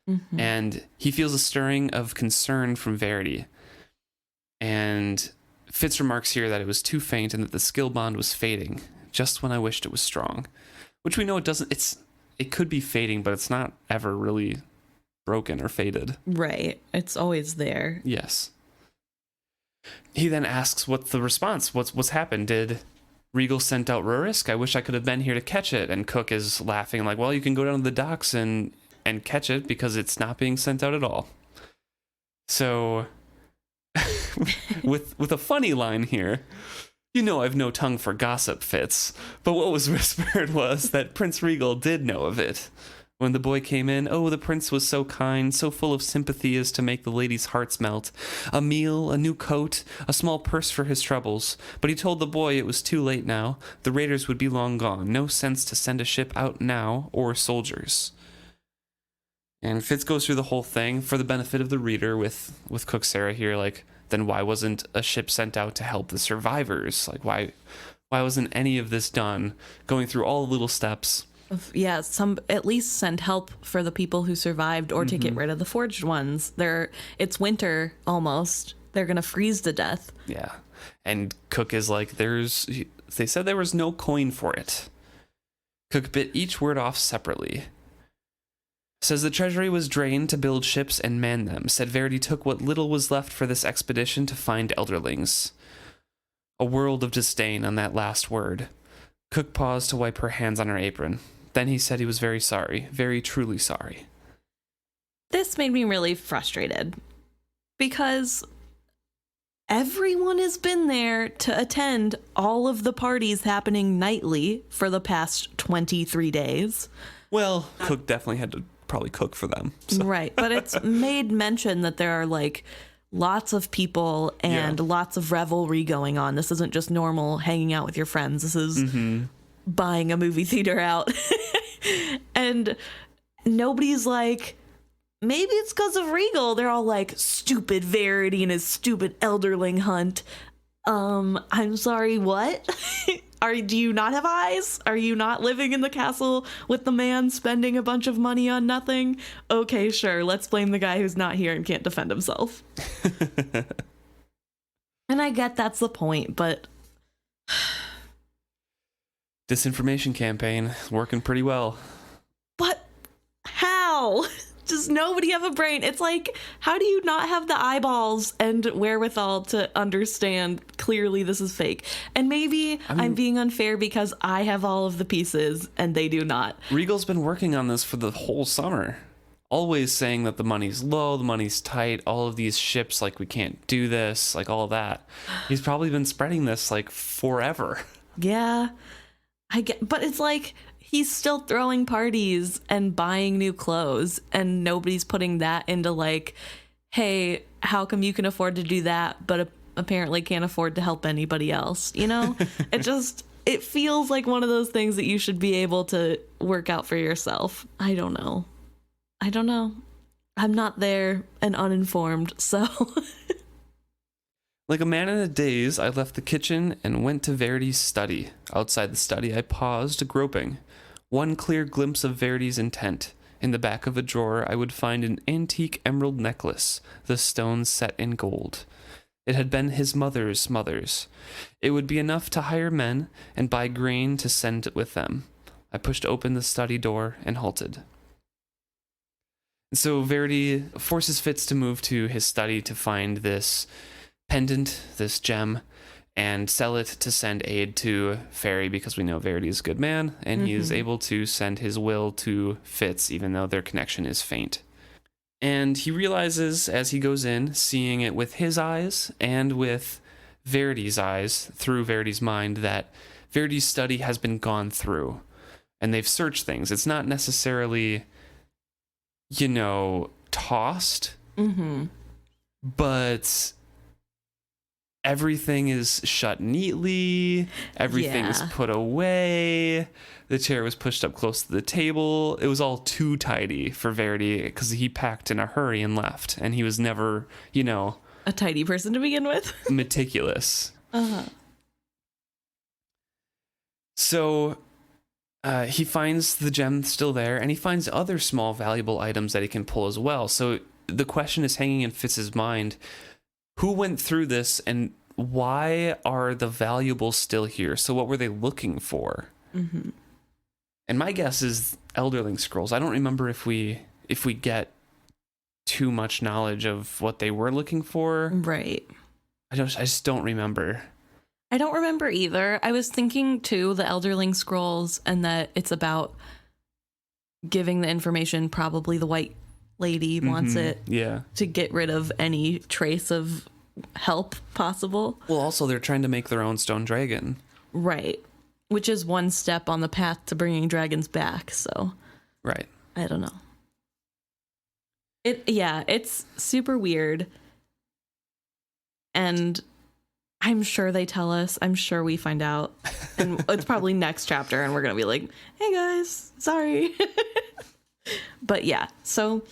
Speaker 1: Mm-hmm. And he feels a stirring of concern from Verity. And Fitz remarks here that it was too faint and that the skill bond was fading, just when I wished it was strong. Which we know it doesn't, it could be fading, but it's not ever really broken or faded.
Speaker 2: Right. It's always there.
Speaker 1: Yes. He then asks what's the response? What's happened? Did Regal sent out Rurisk? I wish I could have been here to catch it. And Cook is laughing like, well, you can go down to the docks and catch it because it's not being sent out at all. So with a funny line here, you know I've no tongue for gossip, Fitz, but what was whispered was that Prince Regal did know of it. When the boy came in, oh, the prince was so kind, so full of sympathy as to make the ladies' hearts melt. A meal, a new coat, a small purse for his troubles. But he told the boy it was too late now. The raiders would be long gone. No sense to send a ship out now, or soldiers. And Fitz goes through the whole thing for the benefit of the reader with Cook Sarah here, like, then why wasn't a ship sent out to help the survivors? Like, why wasn't any of this done? Going through all the little steps.
Speaker 2: Yeah, at least send help for the people who survived or to get rid of the forged ones. It's winter almost. They're going to freeze to death.
Speaker 1: Yeah. And Cook is like, they said there was no coin for it. Cook bit each word off separately. Says the treasury was drained to build ships and man them. Said Verity took what little was left for this expedition to find Elderlings. A world of disdain on that last word. Cook paused to wipe her hands on her apron. Then he said he was very sorry, very truly sorry.
Speaker 2: This made me really frustrated because everyone has been there to attend all of the parties happening nightly for the past 23 days.
Speaker 1: Well, Cook definitely had to probably cook for them. So.
Speaker 2: Right, but it's made mention that there are like lots of people and lots of revelry going on. This isn't just normal hanging out with your friends. This is buying a movie theater out. And nobody's like, maybe it's because of Regal. They're all like, stupid Verity and his stupid elderling hunt. I'm sorry, what? Do you not have eyes? Are you not living in the castle with the man spending a bunch of money on nothing? Okay, sure. Let's blame the guy who's not here and can't defend himself. And I get that's the point, but...
Speaker 1: Disinformation campaign working pretty well.
Speaker 2: But how? Does nobody have a brain? It's like, how do you not have the eyeballs and wherewithal to understand clearly this is fake? And maybe I'm being unfair because I have all of the pieces and they do not.
Speaker 1: Regal's been working on this for the whole summer. Always saying that the money's low, the money's tight, all of these ships, like, we can't do this, like, all of that. He's probably been spreading this, like, forever.
Speaker 2: Yeah, but it's like... He's still throwing parties and buying new clothes, and nobody's putting that into like, hey, how come you can afford to do that, but apparently can't afford to help anybody else? You know, it just, it feels like one of those things that you should be able to work out for yourself. I don't know. I'm not there and uninformed, so.
Speaker 1: Like a man in a daze, I left the kitchen and went to Verity's study. Outside the study, I paused, groping. One clear glimpse of Verity's intent. In the back of a drawer, I would find an antique emerald necklace, the stones set in gold. It had been his mother's mother's. It would be enough to hire men and buy grain to send with them. I pushed open the study door and halted. So Verity forces Fitz to move to his study to find this pendant, this gem, and sell it to send aid to Fairy, because we know Verity is a good man, and he is able to send his will to Fitz, even though their connection is faint. And he realizes as he goes in, seeing it with his eyes and with Verity's eyes, through Verity's mind, that Verity's study has been gone through, and they've searched things. It's not necessarily, tossed, but everything is shut neatly. Everything is put away. The chair was pushed up close to the table. It was all too tidy for Verity because he packed in a hurry and left. And he was never,
Speaker 2: a tidy person to begin with.
Speaker 1: meticulous. So he finds the gem still there, and he finds other small valuable items that he can pull as well. So the question is hanging in Fitz's mind: who went through this, and why are the valuables still here? So what were they looking for? And my guess is Elderling scrolls. I don't remember if we get too much knowledge of what they were looking for.
Speaker 2: Right.
Speaker 1: I just don't remember.
Speaker 2: I don't remember either. I was thinking too, the Elderling scrolls, and that it's about giving the information. Probably the white lady wants it to get rid of any trace of help possible.
Speaker 1: Well, also they're trying to make their own stone dragon.
Speaker 2: Right. Which is one step on the path to bringing dragons back. So,
Speaker 1: right.
Speaker 2: I don't know. It's super weird. And I'm sure they tell us. I'm sure we find out. And it's probably next chapter, and we're going to be like, hey guys, sorry. But yeah, so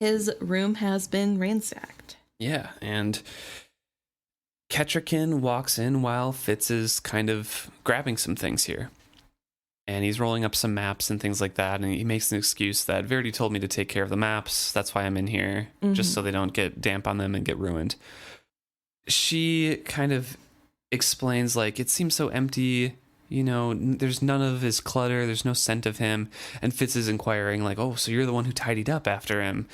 Speaker 2: his room has been ransacked.
Speaker 1: Yeah, and Kettricken walks in while Fitz is kind of grabbing some things here. And he's rolling up some maps and things like that, and he makes an excuse that Verity told me to take care of the maps. That's why I'm in here, just so they don't get damp on them and get ruined. She kind of explains, like, it seems so empty, there's none of his clutter, there's no scent of him. And Fitz is inquiring, like, oh, so you're the one who tidied up after him.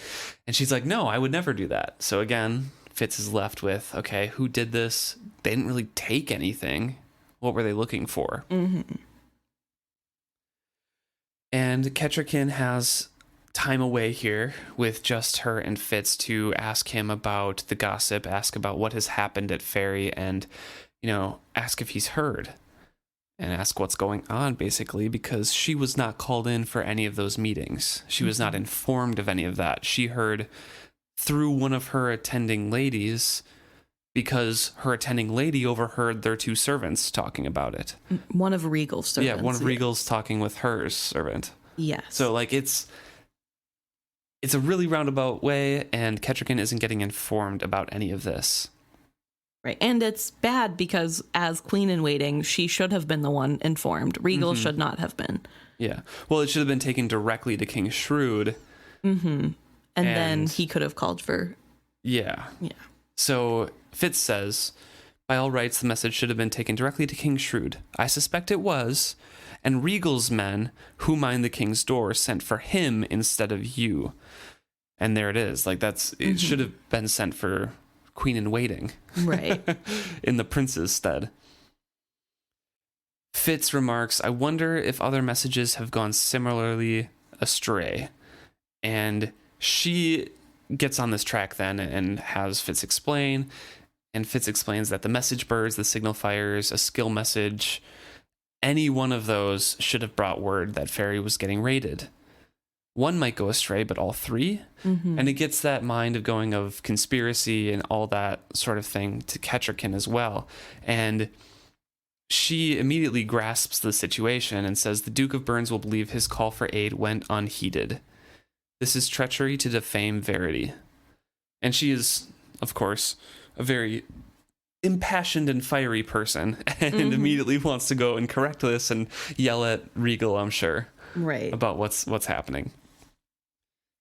Speaker 1: And she's like, no, I would never do that. So again, Fitz is left with, okay, who did this? They didn't really take anything. What were they looking for? And Kettricken has time away here with just her and Fitz to ask him about the gossip, ask about what has happened at Fairy, and, ask if he's heard. And ask what's going on, basically, because she was not called in for any of those meetings. She was not informed of any of that. She heard through one of her attending ladies, because her attending lady overheard their two servants talking about it.
Speaker 2: One of Regal's servants.
Speaker 1: Yeah, one of Regal's talking with her servant.
Speaker 2: Yes.
Speaker 1: So, like, it's a really roundabout way, and Kettricken isn't getting informed about any of this.
Speaker 2: Right. And it's bad because as queen in waiting, she should have been the one informed. Regal should not have been.
Speaker 1: Yeah. Well, it should have been taken directly to King Shrewd.
Speaker 2: And then he could have called for...
Speaker 1: Yeah.
Speaker 2: Yeah.
Speaker 1: So Fitz says, by all rights, the message should have been taken directly to King Shrewd. I suspect it was, and Regal's men, who mind the king's door, sent for him instead of you. And there it is. Like, it should have been sent for queen in waiting.
Speaker 2: Right.
Speaker 1: In the prince's stead. Fitz remarks, I wonder if other messages have gone similarly astray. And she gets on this track then and has Fitz explain. And Fitz explains that the message birds, the signal fires, a skill message, any one of those should have brought word that Fairy was getting raided. One might go astray, but all three? And it gets that mind of going of conspiracy and all that sort of thing to Kettricken as well. And she immediately grasps the situation and says the Duke of Burns will believe his call for aid went unheeded. This is treachery to defame Verity. And she is, of course, a very impassioned and fiery person, and immediately wants to go and correct this and yell at Regal, I'm sure, about what's happening.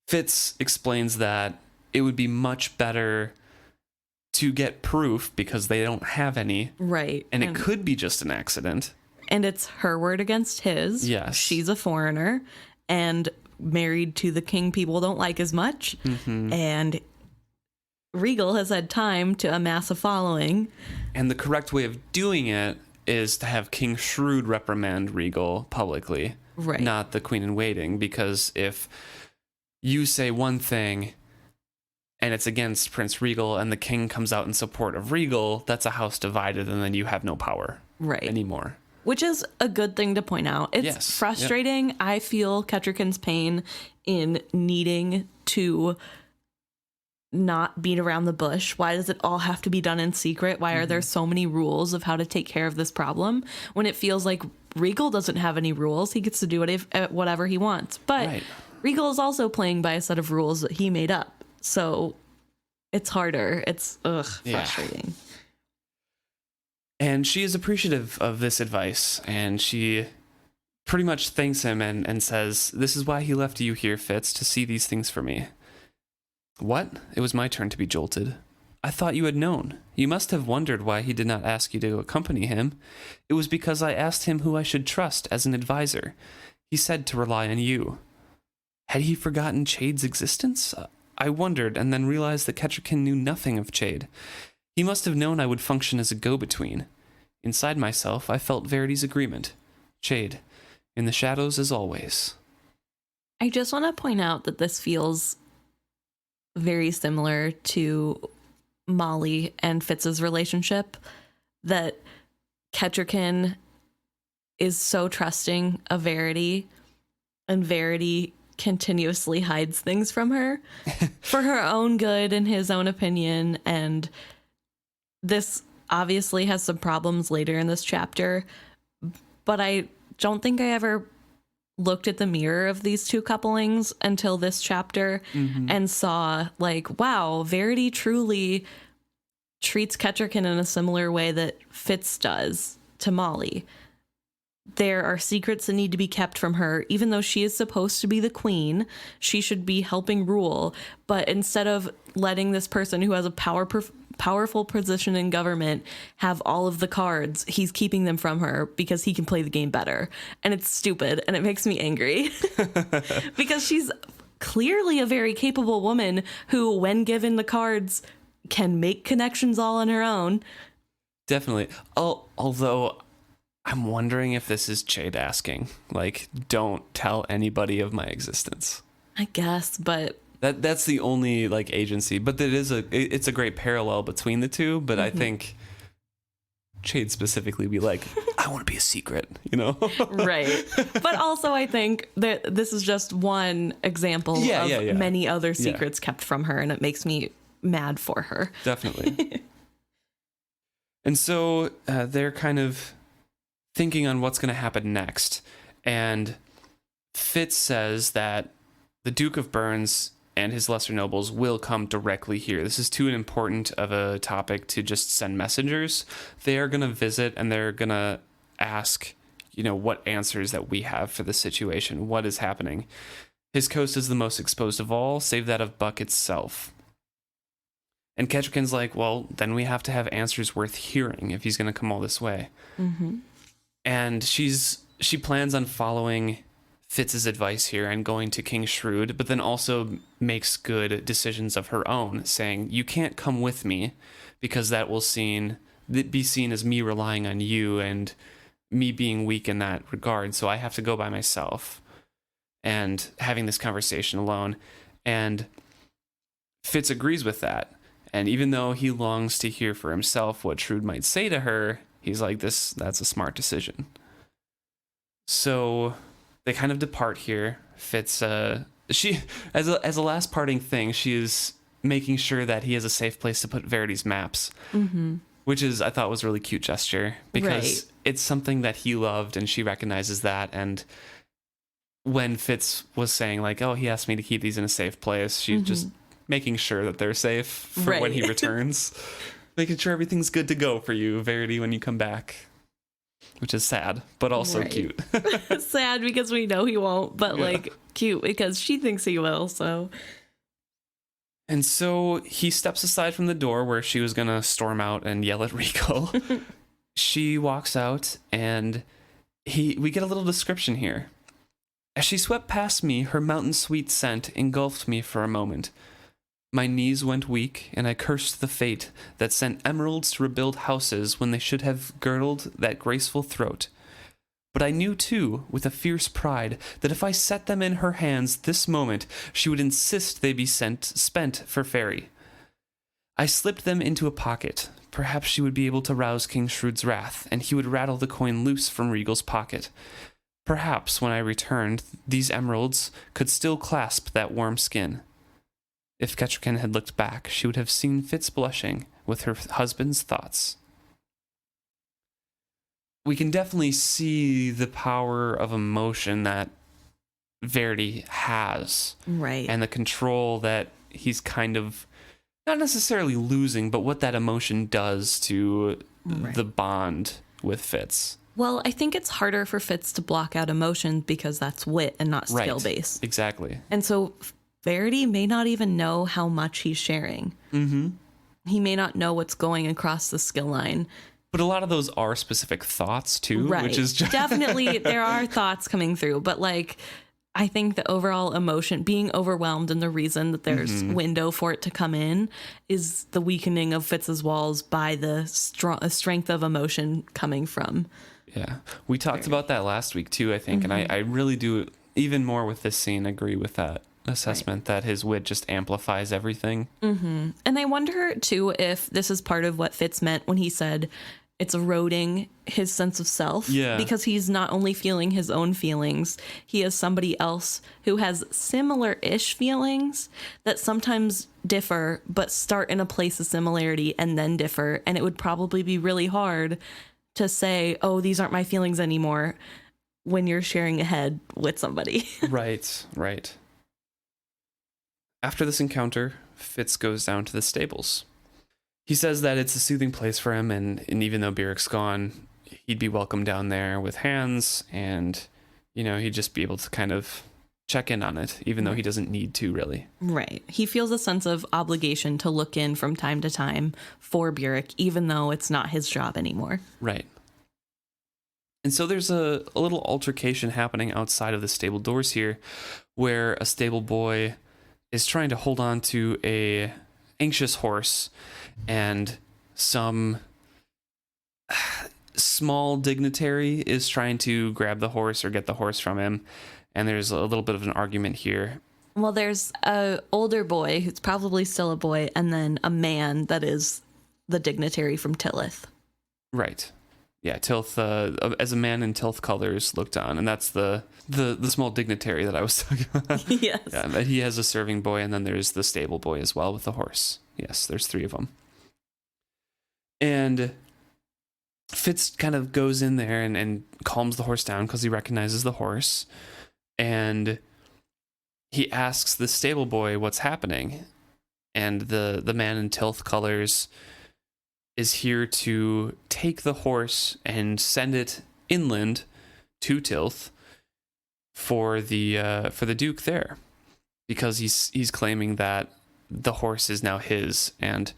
Speaker 1: Fitz explains that it would be much better to get proof because they don't have any.
Speaker 2: Right.
Speaker 1: And it could be just an accident.
Speaker 2: And it's her word against his.
Speaker 1: Yes.
Speaker 2: She's a foreigner and married to the king people don't like as much. And Regal has had time to amass a following. And
Speaker 1: the correct way of doing it is to have King Shrewd reprimand Regal publicly.
Speaker 2: Right.
Speaker 1: Not the Queen in Waiting, because if you say one thing and it's against Prince Regal and the king comes out in support of Regal, that's a house divided, and then you have no power anymore.
Speaker 2: Which is a good thing to point out. It's frustrating. Yep. I feel Kettricken's pain in needing to not beat around the bush. Why does it all have to be done in secret? Why are there so many rules of how to take care of this problem when it feels like Regal doesn't have any rules? He gets to do whatever he wants. But Regal is also playing by a set of rules that he made up. So it's harder. It's frustrating.
Speaker 1: And she is appreciative of this advice, and she pretty much thanks him and says, this is why he left you here, Fitz, to see these things for me. What? It was my turn to be jolted. I thought you had known. You must have wondered why he did not ask you to accompany him. It was because I asked him who I should trust as an advisor. He said to rely on you. Had he forgotten Chade's existence? I wondered, and then realized that Kettricken knew nothing of Chade. He must have known I would function as a go-between. Inside myself, I felt Verity's agreement. Chade, in the shadows as always.
Speaker 2: I just want to point out that this feels very similar to Molly and Fitz's relationship, that Kettricken is so trusting of Verity, and Verity continuously hides things from her for her own good and his own opinion. And this obviously has some problems later in this chapter, but I don't think I ever looked at the mirror of these two couplings until this chapter and saw, like, wow, Verity truly treats Kettricken in a similar way that Fitz does to Molly. There are secrets that need to be kept from her. Even though she is supposed to be the queen, she should be helping rule. But instead of letting this person who has a powerful position in government have all of the cards, he's keeping them from her because he can play the game better. And it's stupid, and it makes me angry because she's clearly a very capable woman who, when given the cards, can make connections all on her own.
Speaker 1: Definitely. Although I'm wondering if this is Chade asking, like, don't tell anybody of my existence.
Speaker 2: I guess, but
Speaker 1: that's the only, like, agency. But it's a great parallel between the two. But I think Chade specifically be like, I want to be a secret, you know?
Speaker 2: Right. But also I think that this is just one example of many other secrets kept from her, and it makes me mad for her.
Speaker 1: Definitely. And so they're kind of thinking on what's going to happen next. And Fitz says that the Duke of Burns and his lesser nobles will come directly here. This is too important of a topic to just send messengers. They are going to visit, and they're going to ask, what answers that we have for the situation. What is happening? His coast is the most exposed of all, save that of Buck itself. And Kettricken's like, well, then we have to have answers worth hearing if he's going to come all this way. And she plans on following Fitz's advice here and going to King Shrewd, but then also makes good decisions of her own, saying, you can't come with me because that will be seen as me relying on you and me being weak in that regard. So I have to go by myself and having this conversation alone. And Fitz agrees with that. And even though he longs to hear for himself what Shrewd might say to her, he's like, that's a smart decision. So they kind of depart here. Fitz, she, as a last parting thing, she is making sure that he has a safe place to put Verity's maps. which I thought was a really cute gesture because it's something that he loved and she recognizes that. And when Fitz was saying like, oh, he asked me to keep these in a safe place, she's just making sure that they're safe for when he returns, making sure everything's good to go for you, Verity, when you come back, which is sad, but also cute.
Speaker 2: Sad because we know he won't, but like cute because she thinks he will. So.
Speaker 1: And so he steps aside from the door where she was going to storm out and yell at Regal. She walks out and we get a little description here. As she swept past me, her mountain sweet scent engulfed me for a moment. My knees went weak, and I cursed the fate that sent emeralds to rebuild houses when they should have girdled that graceful throat. But I knew, too, with a fierce pride, that if I set them in her hands this moment, she would insist they be spent for fairy. I slipped them into a pocket. Perhaps she would be able to rouse King Shrewd's wrath, and he would rattle the coin loose from Regal's pocket. Perhaps, when I returned, these emeralds could still clasp that warm skin. If Kettricken had looked back, she would have seen Fitz blushing with her husband's thoughts. We can definitely see the power of emotion that Verity has.
Speaker 2: Right.
Speaker 1: And the control that he's kind of not necessarily losing, but what that emotion does to the bond with Fitz.
Speaker 2: Well, I think it's harder for Fitz to block out emotion because that's wit and not skill-based.
Speaker 1: Exactly.
Speaker 2: And so Verity may not even know how much he's sharing.
Speaker 1: Mm-hmm.
Speaker 2: He may not know what's going across the skill line.
Speaker 1: But a lot of those are specific thoughts, too, which is just...
Speaker 2: Definitely, there are thoughts coming through. But, like, I think the overall emotion, being overwhelmed and the reason that there's window for it to come in is the weakening of Fitz's walls by the strength of emotion coming from.
Speaker 1: Yeah. We talked about that last week, too, I think. And I really do, even more with this scene, agree with that assessment that his wit just amplifies everything.
Speaker 2: And I wonder, too, if this is part of what Fitz meant when he said it's eroding his sense of self.
Speaker 1: Yeah.
Speaker 2: Because he's not only feeling his own feelings, he has somebody else who has similar-ish feelings that sometimes differ, but start in a place of similarity and then differ. And it would probably be really hard to say, oh, these aren't my feelings anymore when you're sharing a head with somebody.
Speaker 1: Right. After this encounter, Fitz goes down to the stables. He says that it's a soothing place for him, and even though Byrric's gone, he'd be welcome down there with hands, and, you know, he'd just be able to kind of check in on it, even though he doesn't need to, really.
Speaker 2: Right. He feels a sense of obligation to look in from time to time for Byrric, even though it's not his job anymore.
Speaker 1: Right. And so there's a little altercation happening outside of the stable doors here, where a stable boy is trying to hold on to a anxious horse, and some small dignitary is trying to grab the horse or get the horse from him, and there's a little bit of an argument here.
Speaker 2: Well, there's a older boy who's probably still a boy, and then a man that is the dignitary from Tilith.
Speaker 1: Right. Yeah, Tilth, as a man in Tilth colors, looked on, and that's the small dignitary that I was talking about.
Speaker 2: Yes.
Speaker 1: Yeah, but he has a serving boy, and then there's the stable boy as well with the horse. Yes, there's 3 of them. And Fitz kind of goes in there and calms the horse down because he recognizes the horse. And he asks the stable boy what's happening. And the man in Tilth colors is here to take the horse and send it inland to Tilth for the Duke there, because he's claiming that the horse is now his. And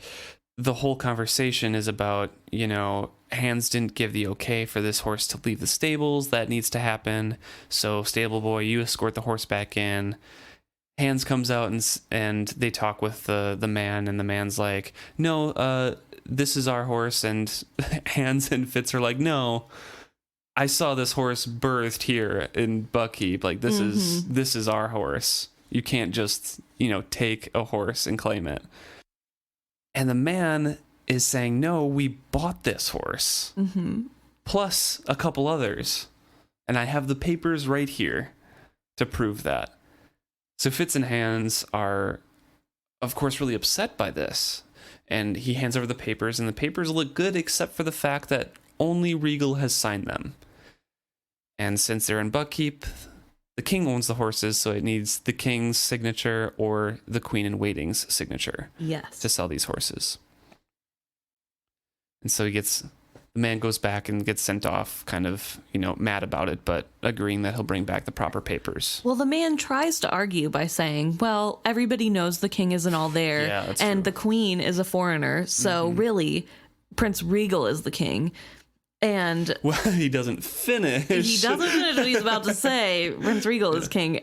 Speaker 1: the whole conversation is about, you know, Hands didn't give the okay for this horse to leave the stables. That needs to happen. So stable boy, you escort the horse back in. Hands comes out and they talk with the man, and the man's like, no, this is our horse. And Hands and Fitz are like, no, I saw this horse birthed here in Buckkeep. Like, this is our horse. You can't just, you know, take a horse and claim it. And the man is saying, no, we bought this horse. Plus a couple others. And I have the papers right here to prove that. So Fitz and Hands are, of course, really upset by this. And he hands over the papers, and the papers look good except for the fact that only Regal has signed them. And since they're in Buckkeep, the king owns the horses, so it needs the king's signature or the queen in waiting's signature to sell these horses. And so the man goes back and gets sent off, kind of, mad about it, but agreeing that he'll bring back the proper papers.
Speaker 2: Well, the man tries to argue by saying, well, everybody knows the king isn't all there, and the queen is a foreigner, so really, Prince Regal is the king. And
Speaker 1: well, he doesn't finish.
Speaker 2: He doesn't finish what he's about to say. Prince Regal is king.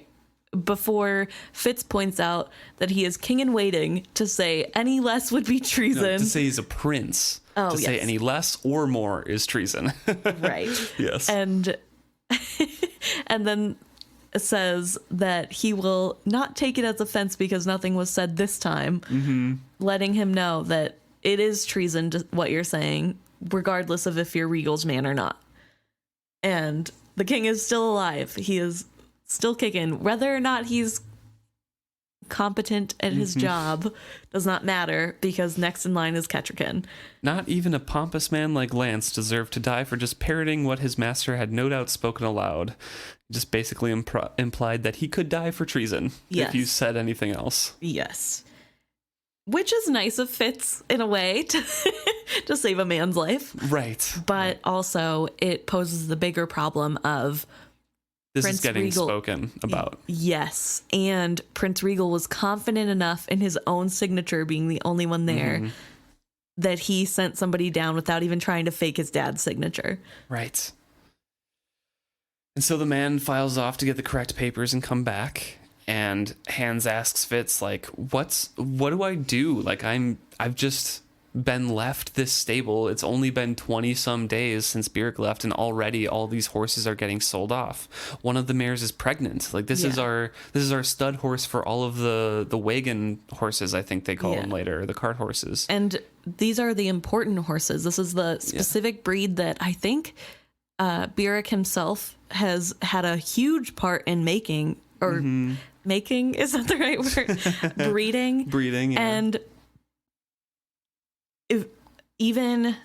Speaker 2: Before Fitz points out that he is king in waiting, to say any less would be treason.
Speaker 1: No, to say he's a prince.
Speaker 2: Oh,
Speaker 1: say any less or more is treason.
Speaker 2: Right.
Speaker 1: Yes.
Speaker 2: And then says that he will not take it as offense because nothing was said this time, letting him know that it is treason to what you're saying, regardless of if you're Regal's man or not. And the king is still alive. He is still kicking. Whether or not he's competent at his job does not matter, because next in line is Kettricken.
Speaker 1: Not even a pompous man like Lance deserved to die for just parroting what his master had no doubt spoken aloud. Just basically implied that he could die for treason if you said anything else.
Speaker 2: Yes. Which is nice of Fitz, in a way, to save a man's life.
Speaker 1: Right.
Speaker 2: But also, it poses the bigger problem of
Speaker 1: this
Speaker 2: Prince
Speaker 1: is getting
Speaker 2: Regal,
Speaker 1: spoken about.
Speaker 2: Yes. And Prince Regal was confident enough in his own signature being the only one there that he sent somebody down without even trying to fake his dad's signature.
Speaker 1: Right. And so the man files off to get the correct papers and come back. And Hans asks Fitz, like, what do I do? Like, I've just been left this stable. It's only been 20 some days since Byrrc left, and already all these horses are getting sold off. One of the mares is pregnant. Like, this is our stud horse for all of the wagon horses, I think they call them later, the cart horses.
Speaker 2: And these are the important horses. This is the specific breed that I think Byrrc himself has had a huge part in making, or making, is that the right word? Breeding.
Speaker 1: Yeah.
Speaker 2: And if even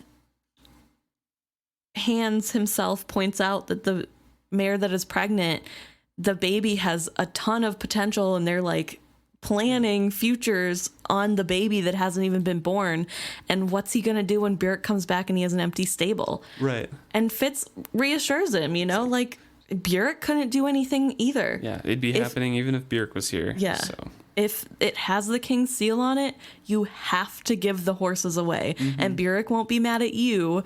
Speaker 2: Hans himself points out that the mare that is pregnant, the baby has a ton of potential, and they're like planning futures on the baby that hasn't even been born. And what's he going to do when Byrrc comes back and he has an empty stable? Right. And Fitz reassures him, like, Byrrc couldn't do anything either.
Speaker 1: Yeah, it'd be happening even if Byrrc was here.
Speaker 2: Yeah. So. If it has the king's seal on it, you have to give the horses away. And Byrrc won't be mad at you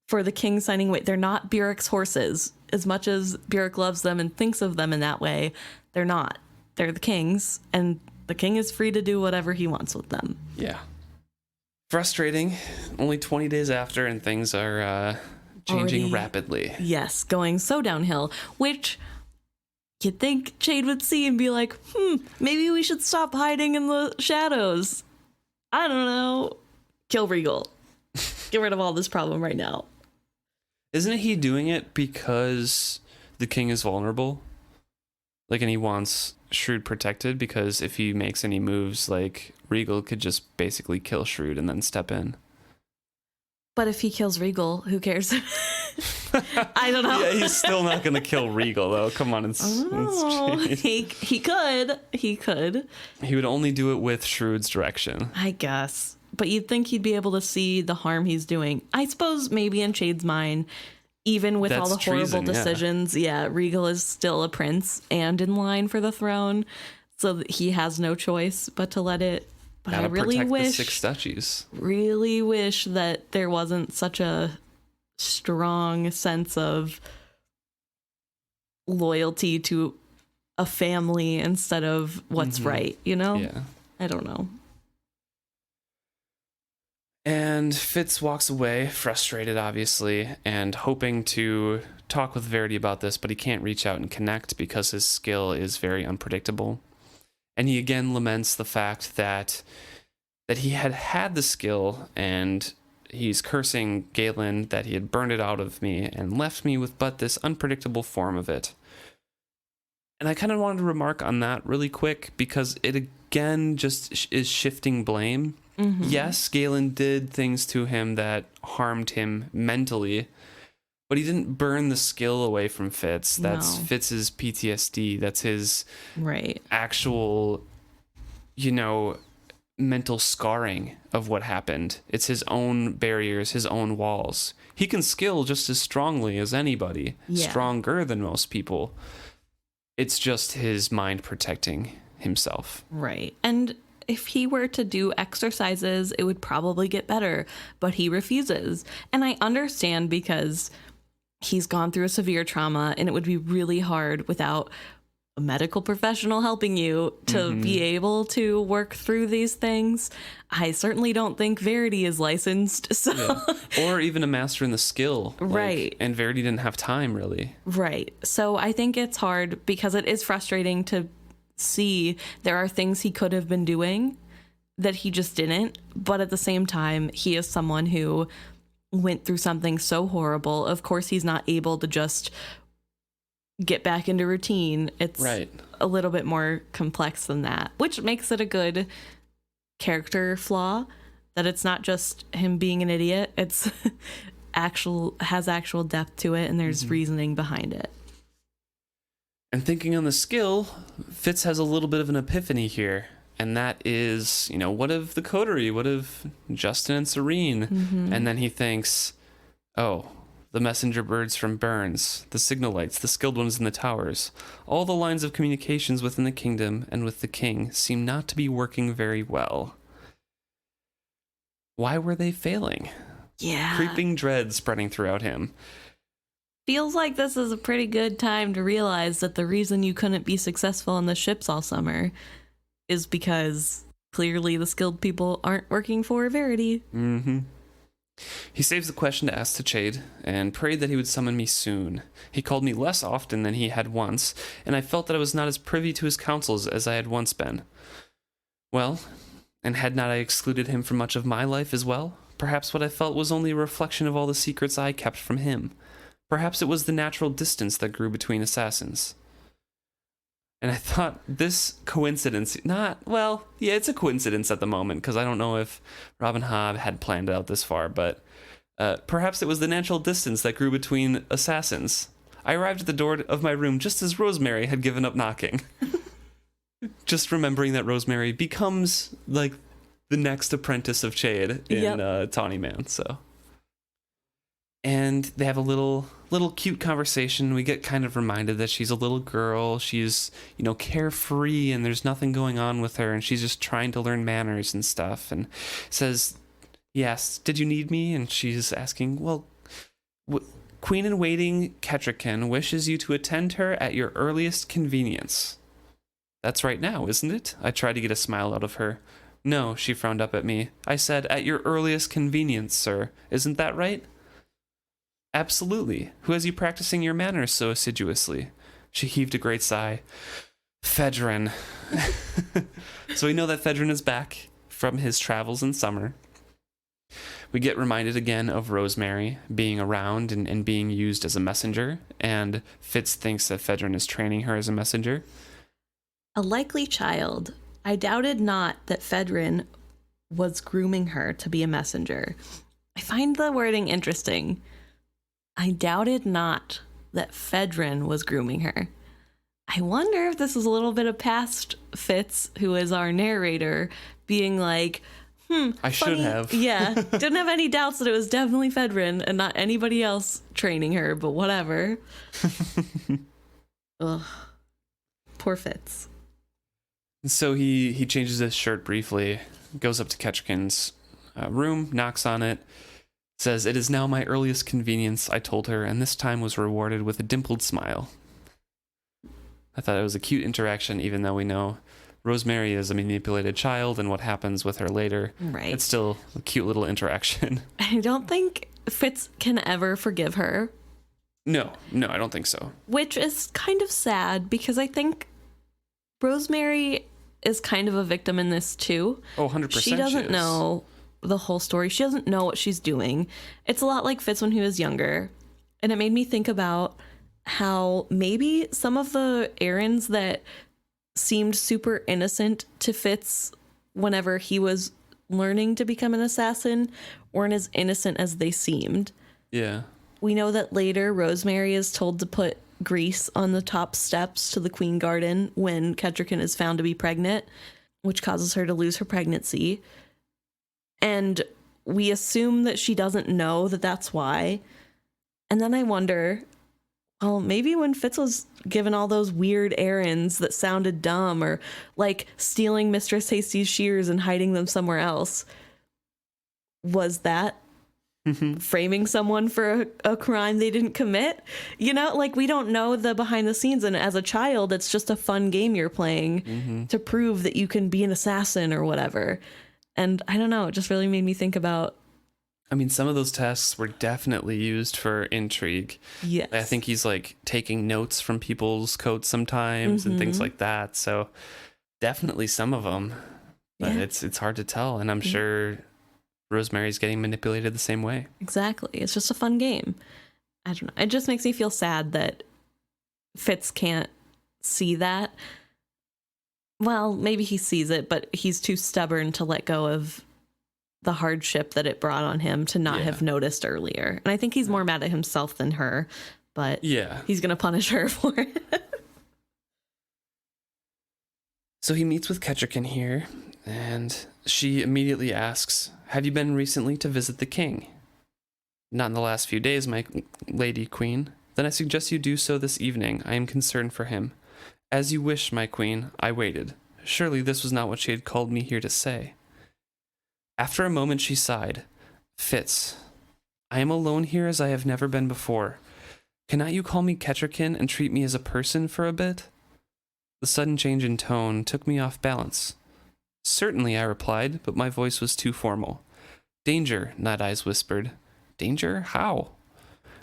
Speaker 2: for the king signing away. They're not Byrrc's horses. As much as Byrrc loves them and thinks of them in that way, they're not. They're the king's, and the king is free to do whatever he wants with them.
Speaker 1: Yeah. Frustrating. Only 20 days after, and things are changing rapidly.
Speaker 2: Yes, going so downhill, which you'd think Jade would see and be like, maybe we should stop hiding in the shadows. I don't know. Kill Regal. Get rid of all this problem right now.
Speaker 1: Isn't he doing it because the king is vulnerable? Like, and he wants Shrewd protected, because if he makes any moves, like, Regal could just basically kill Shrewd and then step in.
Speaker 2: But if he kills Regal, who cares? I don't know.
Speaker 1: Yeah, he's still not going to kill Regal, though. Come on,
Speaker 2: he could. He could.
Speaker 1: He would only do it with Shrewd's direction,
Speaker 2: I guess. But you'd think he'd be able to see the harm he's doing. I suppose maybe in Shade's mind, even with all the horrible decisions, Regal is still a prince and in line for the throne, so he has no choice but to let it. But I really wish
Speaker 1: the 6 duchies.
Speaker 2: Really wish that there wasn't such a strong sense of loyalty to a family instead of what's right,
Speaker 1: Yeah.
Speaker 2: I don't know.
Speaker 1: And Fitz walks away, frustrated, obviously, and hoping to talk with Verity about this, but he can't reach out and connect because his skill is very unpredictable. And he again laments the fact that he had the skill, and he's cursing Galen that he had burned it out of me and left me with but this unpredictable form of it. And I kind of wanted to remark on that really quick, because it again just is shifting blame. Yes, Galen did things to him that harmed him mentally, but he didn't burn the skill away from Fitz. That's
Speaker 2: No.
Speaker 1: Fitz's PTSD. That's his
Speaker 2: Right.
Speaker 1: actual, mental scarring of what happened. It's his own barriers, his own walls. He can skill just as strongly as anybody,
Speaker 2: Yeah.
Speaker 1: stronger than most people. It's just his mind protecting himself.
Speaker 2: Right. And if he were to do exercises, it would probably get better, but he refuses. And I understand because he's gone through a severe trauma and it would be really hard without a medical professional helping you to be able to work through these things. I certainly don't think Verity is licensed. So
Speaker 1: Or even a master in the skill.
Speaker 2: Right.
Speaker 1: And Verity didn't have time, really.
Speaker 2: Right. So I think it's hard because it is frustrating to see there are things he could have been doing that he just didn't. But at the same time, he is someone who went through something so horrible. Of course, he's not able to just get back into routine. It's
Speaker 1: Right.
Speaker 2: a little bit more complex than that, which makes it a good character flaw, that it's not just him being an idiot. It's has actual depth to it, and there's reasoning behind it.
Speaker 1: And thinking on the skill, Fitz has a little bit of an epiphany here. And that is, what of the coterie? What of Justin and Serene? And then he thinks, oh, the messenger birds from Burns, the signal lights, the skilled ones in the towers. All the lines of communications within the kingdom and with the king seem not to be working very well. Why were they failing?
Speaker 2: Yeah.
Speaker 1: Creeping dread spreading throughout him.
Speaker 2: Feels like this is a pretty good time to realize that the reason you couldn't be successful on the ships all summer is because clearly the skilled people aren't working for Verity.
Speaker 1: He saves the question to ask to Chade, and prayed that he would summon me soon. He called me less often than he had once, and I felt that I was not as privy to his counsels as I had once been. Well, and had not I excluded him from much of my life as well? Perhaps what I felt was only a reflection of all the secrets I kept from him. Perhaps it was the natural distance that grew between assassins. And I thought this coincidence, it's a coincidence at the moment, because I don't know if Robin Hobb had planned it out this far, but perhaps it was the natural distance that grew between assassins. I arrived at the door of my room just as Rosemary had given up knocking. Just remembering that Rosemary becomes, like, the next apprentice of Chade in Tawny Man, so... And they have a little cute conversation. We get kind of reminded that she's a little girl. She's, carefree, and there's nothing going on with her, and she's just trying to learn manners and stuff. And says, yes, did you need me? And she's asking, well, Queen in Waiting Kettricken wishes you to attend her at your earliest convenience. That's right now, isn't it? I tried to get a smile out of her. No, she frowned up at me. I said, at your earliest convenience, sir. Isn't that right? Absolutely. Who has you practicing your manners so assiduously? She heaved a great sigh. Fedrin. So we know that Fedrin is back from his travels in summer. We get reminded again of Rosemary being around and being used as a messenger, and Fitz thinks that Fedrin is training her as a messenger.
Speaker 2: A likely child. I doubted not that Fedrin was grooming her to be a messenger. I find the wording interesting. I doubted not that Fedrin was grooming her. I wonder if this is a little bit of past Fitz, who is our narrator, being like,
Speaker 1: I should have.
Speaker 2: Yeah, didn't have any doubts that it was definitely Fedrin and not anybody else training her, but whatever. Ugh. Poor Fitz.
Speaker 1: So he changes his shirt briefly, goes up to Kettricken's room, knocks on it, says, "It is now my earliest convenience," I told her, and this time was rewarded with a dimpled smile. I thought it was a cute interaction, even though we know Rosemary is a manipulated child and what happens with her later.
Speaker 2: Right.
Speaker 1: It's still a cute little interaction.
Speaker 2: I don't think Fitz can ever forgive her.
Speaker 1: No, I don't think so.
Speaker 2: Which is kind of sad, because I think Rosemary is kind of a victim in this too.
Speaker 1: Oh, 100%
Speaker 2: She doesn't know the whole story. She doesn't know what she's doing. It's a lot like Fitz when he was younger. And it made me think about how maybe some of the errands that seemed super innocent to Fitz whenever he was learning to become an assassin weren't as innocent as they seemed.
Speaker 1: Yeah.
Speaker 2: We know that later Rosemary is told to put grease on the top steps to the Queen Garden when Kettricken is found to be pregnant, which causes her to lose her pregnancy. And we assume that she doesn't know that that's why. And then I wonder, well, maybe when Fitz was given all those weird errands that sounded dumb, or like stealing Mistress Hasty's shears and hiding them somewhere else, was that framing someone for a crime they didn't commit? You know, like, we don't know the behind the scenes, and as a child it's just a fun game you're playing to prove that you can be an assassin or whatever. And I don't know, it just really made me think about,
Speaker 1: I mean, some of those tests were definitely used for intrigue.
Speaker 2: yes,
Speaker 1: I think he's like taking notes from people's coats sometimes and things like that. So definitely some of them, but it's hard to tell. And I'm sure Rosemary's getting manipulated the same way.
Speaker 2: Exactly. It's just a fun game. I don't know. It just makes me feel sad that Fitz can't see that. Well, maybe he sees it, but he's too stubborn to let go of the hardship that it brought on him to not have noticed earlier. And I think he's more mad at himself than her, but he's going to punish her for it.
Speaker 1: So he meets with Kettricken here, and she immediately asks, "Have you been recently to visit the king?" "Not in the last few days, my lady queen." "Then I suggest you do so this evening. I am concerned for him." "As you wish, my queen." I waited. Surely this was not what she had called me here to say. After a moment she sighed. "Fitz, I am alone here as I have never been before. Cannot you call me Kettricken and treat me as a person for a bit?" The sudden change in tone took me off balance. "Certainly," I replied, but my voice was too formal. "Danger," Night Eyes whispered. "Danger? How?"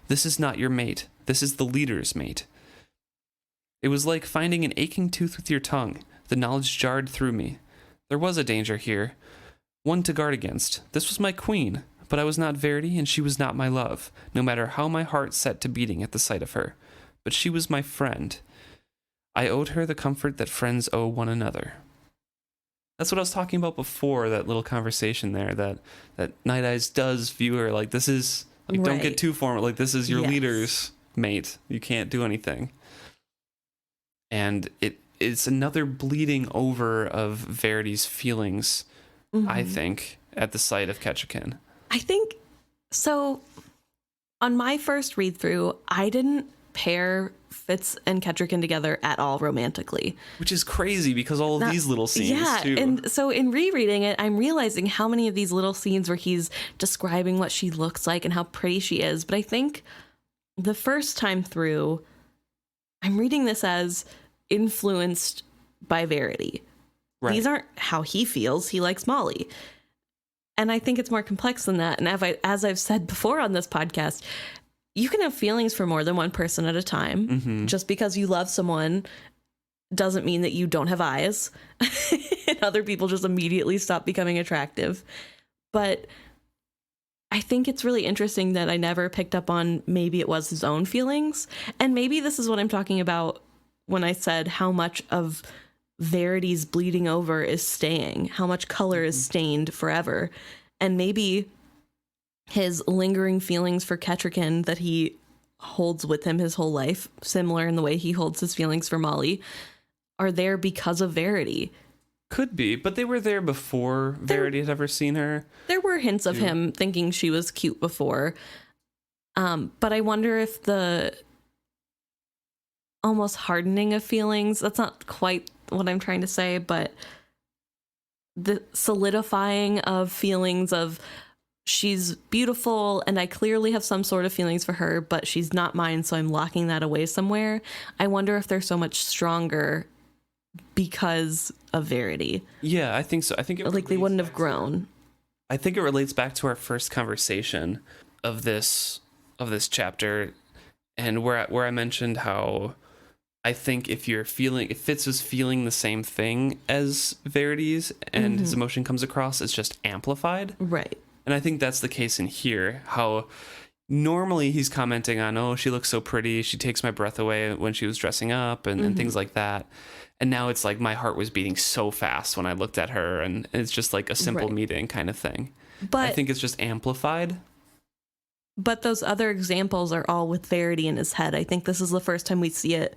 Speaker 1: "This is not your mate. This is the leader's mate." It was like finding an aching tooth with your tongue. The knowledge jarred through me. There was a danger here. One to guard against. This was my queen, but I was not Verity, and she was not my love, no matter how my heart set to beating at the sight of her. But she was my friend. I owed her the comfort that friends owe one another. That's what I was talking about before, that little conversation there, that Night Eyes does view her like, this is, like, don't get too formal, like, this is your leader's mate. You can't do anything. And it's another bleeding over of Verity's feelings, I think, at the sight of Kettricken.
Speaker 2: I think, so on my first read through, I didn't pair Fitz and Kettricken together at all romantically.
Speaker 1: Which is crazy because all of these little scenes, too.
Speaker 2: And so in rereading it, I'm realizing how many of these little scenes where he's describing what she looks like and how pretty she is. But I think the first time through, I'm reading this as influenced by Verity. Right. These aren't how he feels. He likes Molly. And I think it's more complex than that. And as I've said before on this podcast, you can have feelings for more than one person at a time. Just because you love someone doesn't mean that you don't have eyes. And other people just immediately stop becoming attractive. But I think it's really interesting that I never picked up on maybe it was his own feelings. And maybe this is what I'm talking about when I said how much of Verity's bleeding over is staying, how much color is stained forever. And maybe his lingering feelings for Kettricken that he holds with him his whole life, similar in the way he holds his feelings for Molly, are there because of Verity.
Speaker 1: Could be, but they were there before Verity had ever seen her. There
Speaker 2: were hints of him thinking she was cute before. But I wonder if the almost hardening of feelings, that's not quite what I'm trying to say, but the solidifying of feelings of she's beautiful and I clearly have some sort of feelings for her, but she's not mine, so I'm locking that away somewhere. I wonder if they're so much stronger because of Verity.
Speaker 1: Yeah, I think so. I think it
Speaker 2: like they wouldn't have grown.
Speaker 1: I think it relates back to our first conversation of this chapter, and where I mentioned how I think if Fitz was feeling the same thing as Verity's and his emotion comes across, it's just amplified.
Speaker 2: Right.
Speaker 1: And I think that's the case in here, how normally he's commenting on, oh, she looks so pretty. She takes my breath away when she was dressing up and things like that. And now it's like my heart was beating so fast when I looked at her, and it's just like a simple meeting kind of thing. But I think it's just amplified.
Speaker 2: But those other examples are all with Verity in his head. I think this is the first time we see it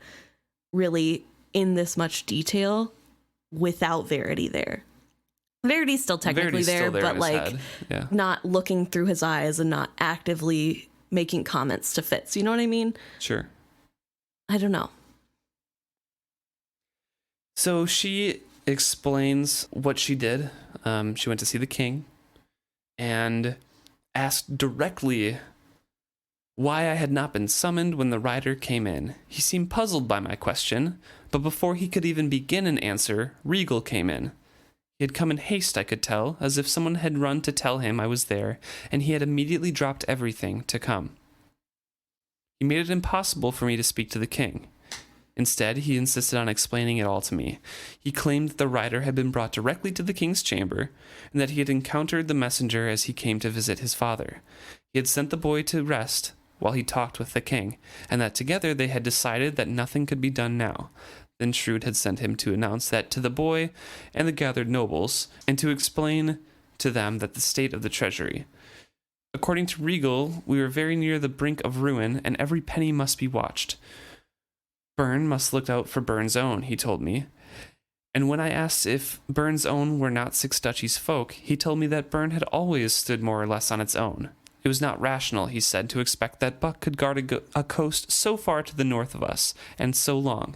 Speaker 2: really in this much detail without Verity there. Verity's still technically there, but like not looking through his eyes and not actively making comments to Fitz. You know what I mean?
Speaker 1: Sure.
Speaker 2: I don't know.
Speaker 1: So she explains what she did. She went to see the king and asked directly why I had not been summoned when the rider came in. He seemed puzzled by my question, but before he could even begin an answer, Regal came in. He had come in haste, I could tell, as if someone had run to tell him I was there, and he had immediately dropped everything to come. He made it impossible for me to speak to the king. Instead, he insisted on explaining it all to me. He claimed that the rider had been brought directly to the king's chamber, and that he had encountered the messenger as he came to visit his father. He had sent the boy to rest while he talked with the king, and that together they had decided that nothing could be done now. Then Shrewd had sent him to announce that to the boy and the gathered nobles, and to explain to them that the state of the treasury. According to Regal, we were very near the brink of ruin, and every penny must be watched. Byrne must look out for Byrne's own, he told me. And when I asked if Byrne's own were not Six Duchies folk, he told me that Byrne had always stood more or less on its own. It was not rational, he said, to expect that Buck could guard a coast so far to the north of us, and so long.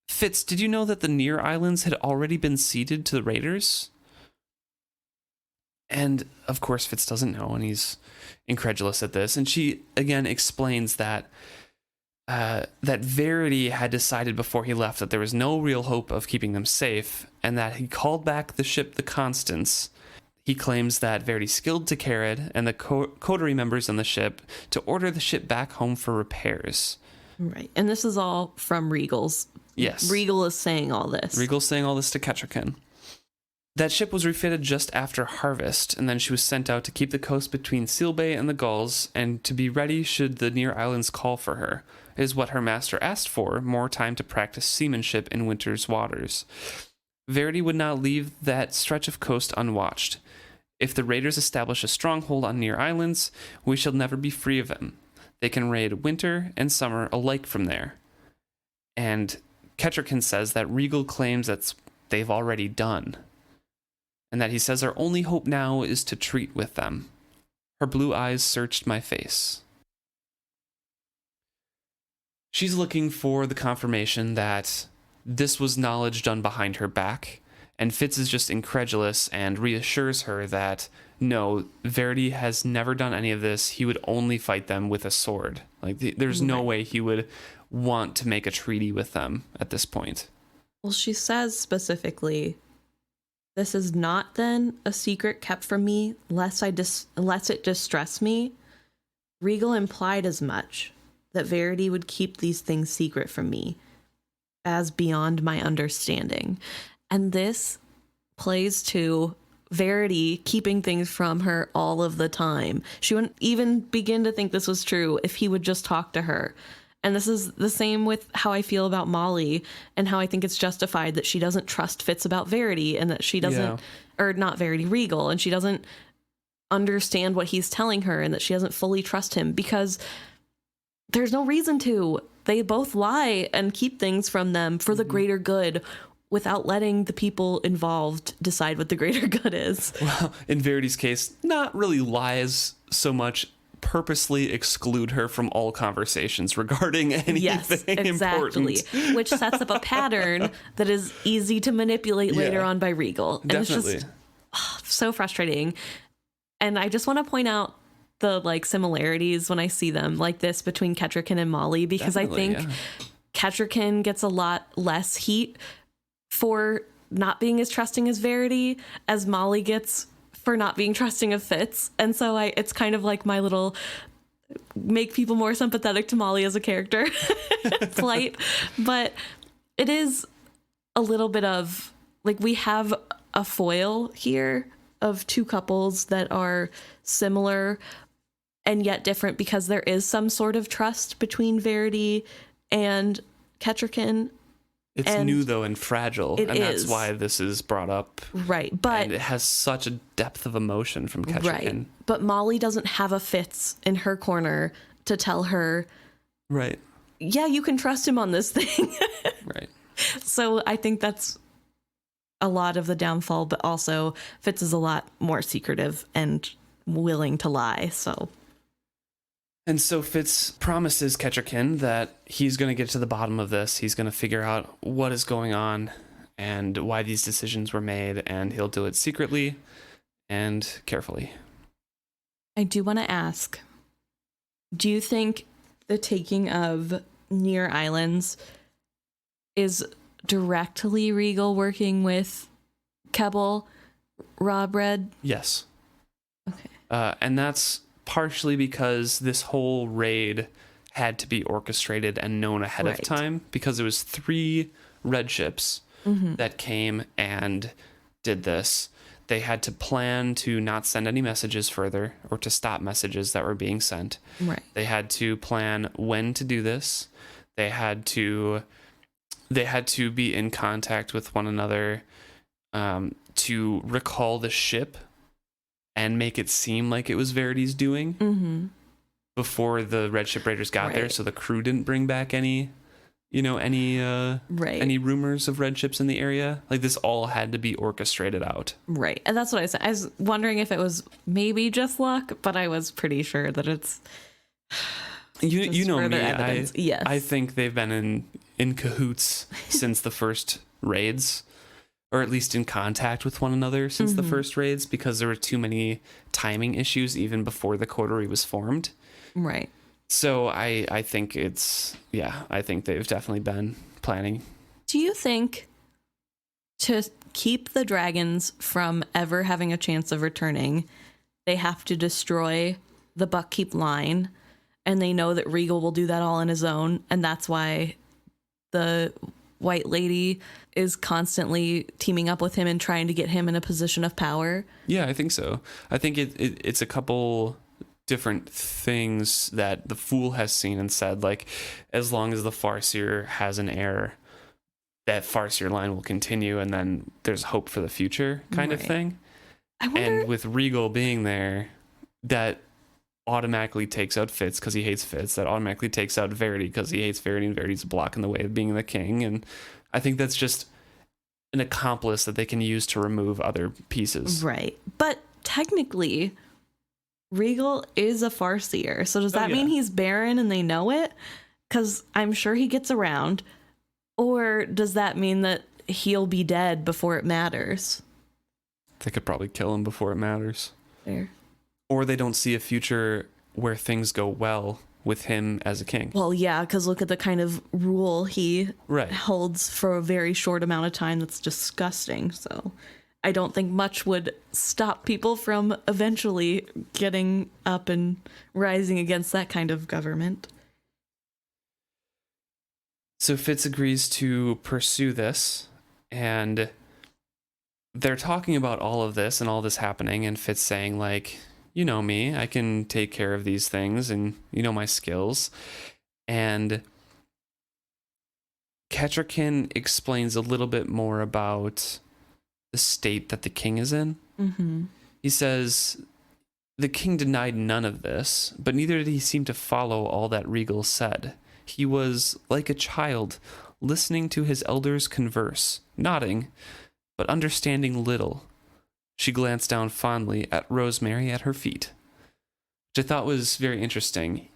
Speaker 1: Fitz, did you know that the near islands had already been ceded to the raiders? And, of course, Fitz doesn't know, and he's incredulous at this. And she, again, explains that that Verity had decided before he left that there was no real hope of keeping them safe, and that he called back the ship the Constance. He claims that Verity skilled to Carrad and the coterie members on the ship to order the ship back home for repairs.
Speaker 2: Right. And this is all from Regal's.
Speaker 1: Yes.
Speaker 2: Regal is saying all this.
Speaker 1: Regal's saying all this to Kettricken. That ship was refitted just after harvest, and then she was sent out to keep the coast between Seal Bay and the Gulls, and to be ready should the near islands call for her. It is what her master asked for, more time to practice seamanship in winter's waters. Verity would not leave that stretch of coast unwatched. If the raiders establish a stronghold on near islands, we shall never be free of them. They can raid winter and summer alike from there. And Kettricken says that Regal claims that they've already done, and that he says our only hope now is to treat with them. Her blue eyes searched my face. She's looking for the confirmation that this was knowledge done behind her back, and Fitz is just incredulous and reassures her that no, Verity has never done any of this. He would only fight them with a sword. Like, there's no way he would want to make a treaty with them at this point.
Speaker 2: Well, she says specifically, this is not then a secret kept from me, lest it distress me. Regal implied as much, that Verity would keep these things secret from me, as beyond my understanding. And this plays to Verity keeping things from her all of the time. She wouldn't even begin to think this was true if he would just talk to her. And this is the same with how I feel about Molly, and how I think it's justified that she doesn't trust Fitz about Verity, and that she doesn't, or not Verity, Regal, and she doesn't understand what he's telling her, and that she doesn't fully trust him, because there's no reason to. They both lie and keep things from them for the greater good, without letting the people involved decide what the greater good is.
Speaker 1: Well, in Verity's case, not really lies so much, purposely exclude her from all conversations regarding anything important.
Speaker 2: Which sets up a pattern that is easy to manipulate later on by Regal. And
Speaker 1: definitely.
Speaker 2: It's just so frustrating. And I just want to point out the similarities when I see them like this between Kettricken and Molly, because I think Kettricken gets a lot less heat for not being as trusting as Verity as Molly gets for not being trusting of Fitz. And so it's kind of like my little make people more sympathetic to Molly as a character plight. But it is a little bit of we have a foil here of two couples that are similar, and yet different because there is some sort of trust between Verity and Kettricken.
Speaker 1: It's new, though, and fragile, and that's why this is brought up.
Speaker 2: Right, but...
Speaker 1: And it has such a depth of emotion from Kettricken.
Speaker 2: Right, but Molly doesn't have a Fitz in her corner to tell her...
Speaker 1: Right.
Speaker 2: Yeah, you can trust him on this thing.
Speaker 1: Right.
Speaker 2: So I think that's a lot of the downfall, but also Fitz is a lot more secretive and willing to lie, so...
Speaker 1: And so Fitz promises Kettricken that he's going to get to the bottom of this. He's going to figure out what is going on and why these decisions were made, and he'll do it secretly and carefully.
Speaker 2: I do want to ask, do you think the taking of Near Islands is directly Regal working with Kebble, Robred?
Speaker 1: Yes.
Speaker 2: Okay.
Speaker 1: And that's partially because this whole raid had to be orchestrated and known ahead of time, because it was 3 red ships that came and did this. They had to plan to not send any messages further, or to stop messages that were being sent.
Speaker 2: Right.
Speaker 1: They had to plan when to do this. They had to be in contact with one another to recall the ship and make it seem like it was Verity's doing before the Red Ship Raiders got there, so the crew didn't bring back any rumors of red ships in the area. Like, this all had to be orchestrated out. Right.
Speaker 2: And that's what I said. I was wondering if it was maybe just luck, but I was pretty sure that it's
Speaker 1: you know me.
Speaker 2: Yes.
Speaker 1: I think they've been in cahoots since the first raids, or at least in contact with one another since the first raids, because there were too many timing issues even before the coterie was formed.
Speaker 2: Right.
Speaker 1: So I think I think they've definitely been planning.
Speaker 2: Do you think to keep the dragons from ever having a chance of returning, they have to destroy the Buckkeep line, and they know that Regal will do that all on his own, and that's why the White Lady is constantly teaming up with him and trying to get him in a position of power?
Speaker 1: Yeah, I think so. I think it's a couple different things that the Fool has seen and said, like, as long as the Farseer has an heir, that Farseer line will continue, and then there's hope for the future kind of thing. And with Regal being there, that automatically takes out Fitz because he hates Fitz. That automatically takes out Verity because he hates Verity, and Verity's a block in the way of being the king. And I think that's just an accomplice that they can use to remove other pieces.
Speaker 2: Right. But technically, Regal is a Farseer. So does that mean he's barren and they know it? Because I'm sure he gets around. Or does that mean that he'll be dead before it matters?
Speaker 1: They could probably kill him before it matters.
Speaker 2: Fair.
Speaker 1: Or they don't see a future where things go well with him as a king.
Speaker 2: Well, yeah, because look at the kind of rule he holds for a very short amount of time. That's disgusting. So I don't think much would stop people from eventually getting up and rising against that kind of government.
Speaker 1: So Fitz agrees to pursue this, and they're talking about all of this and all this happening, and Fitz saying, like, you know me, I can take care of these things, and you know my skills. And Kettricken explains a little bit more about the state that the king is in. He says, the king denied none of this, but neither did he seem to follow all that Regal said. He was like a child, listening to his elders converse, nodding, but understanding little. She glanced down fondly at Rosemary at her feet, which I thought was very interesting.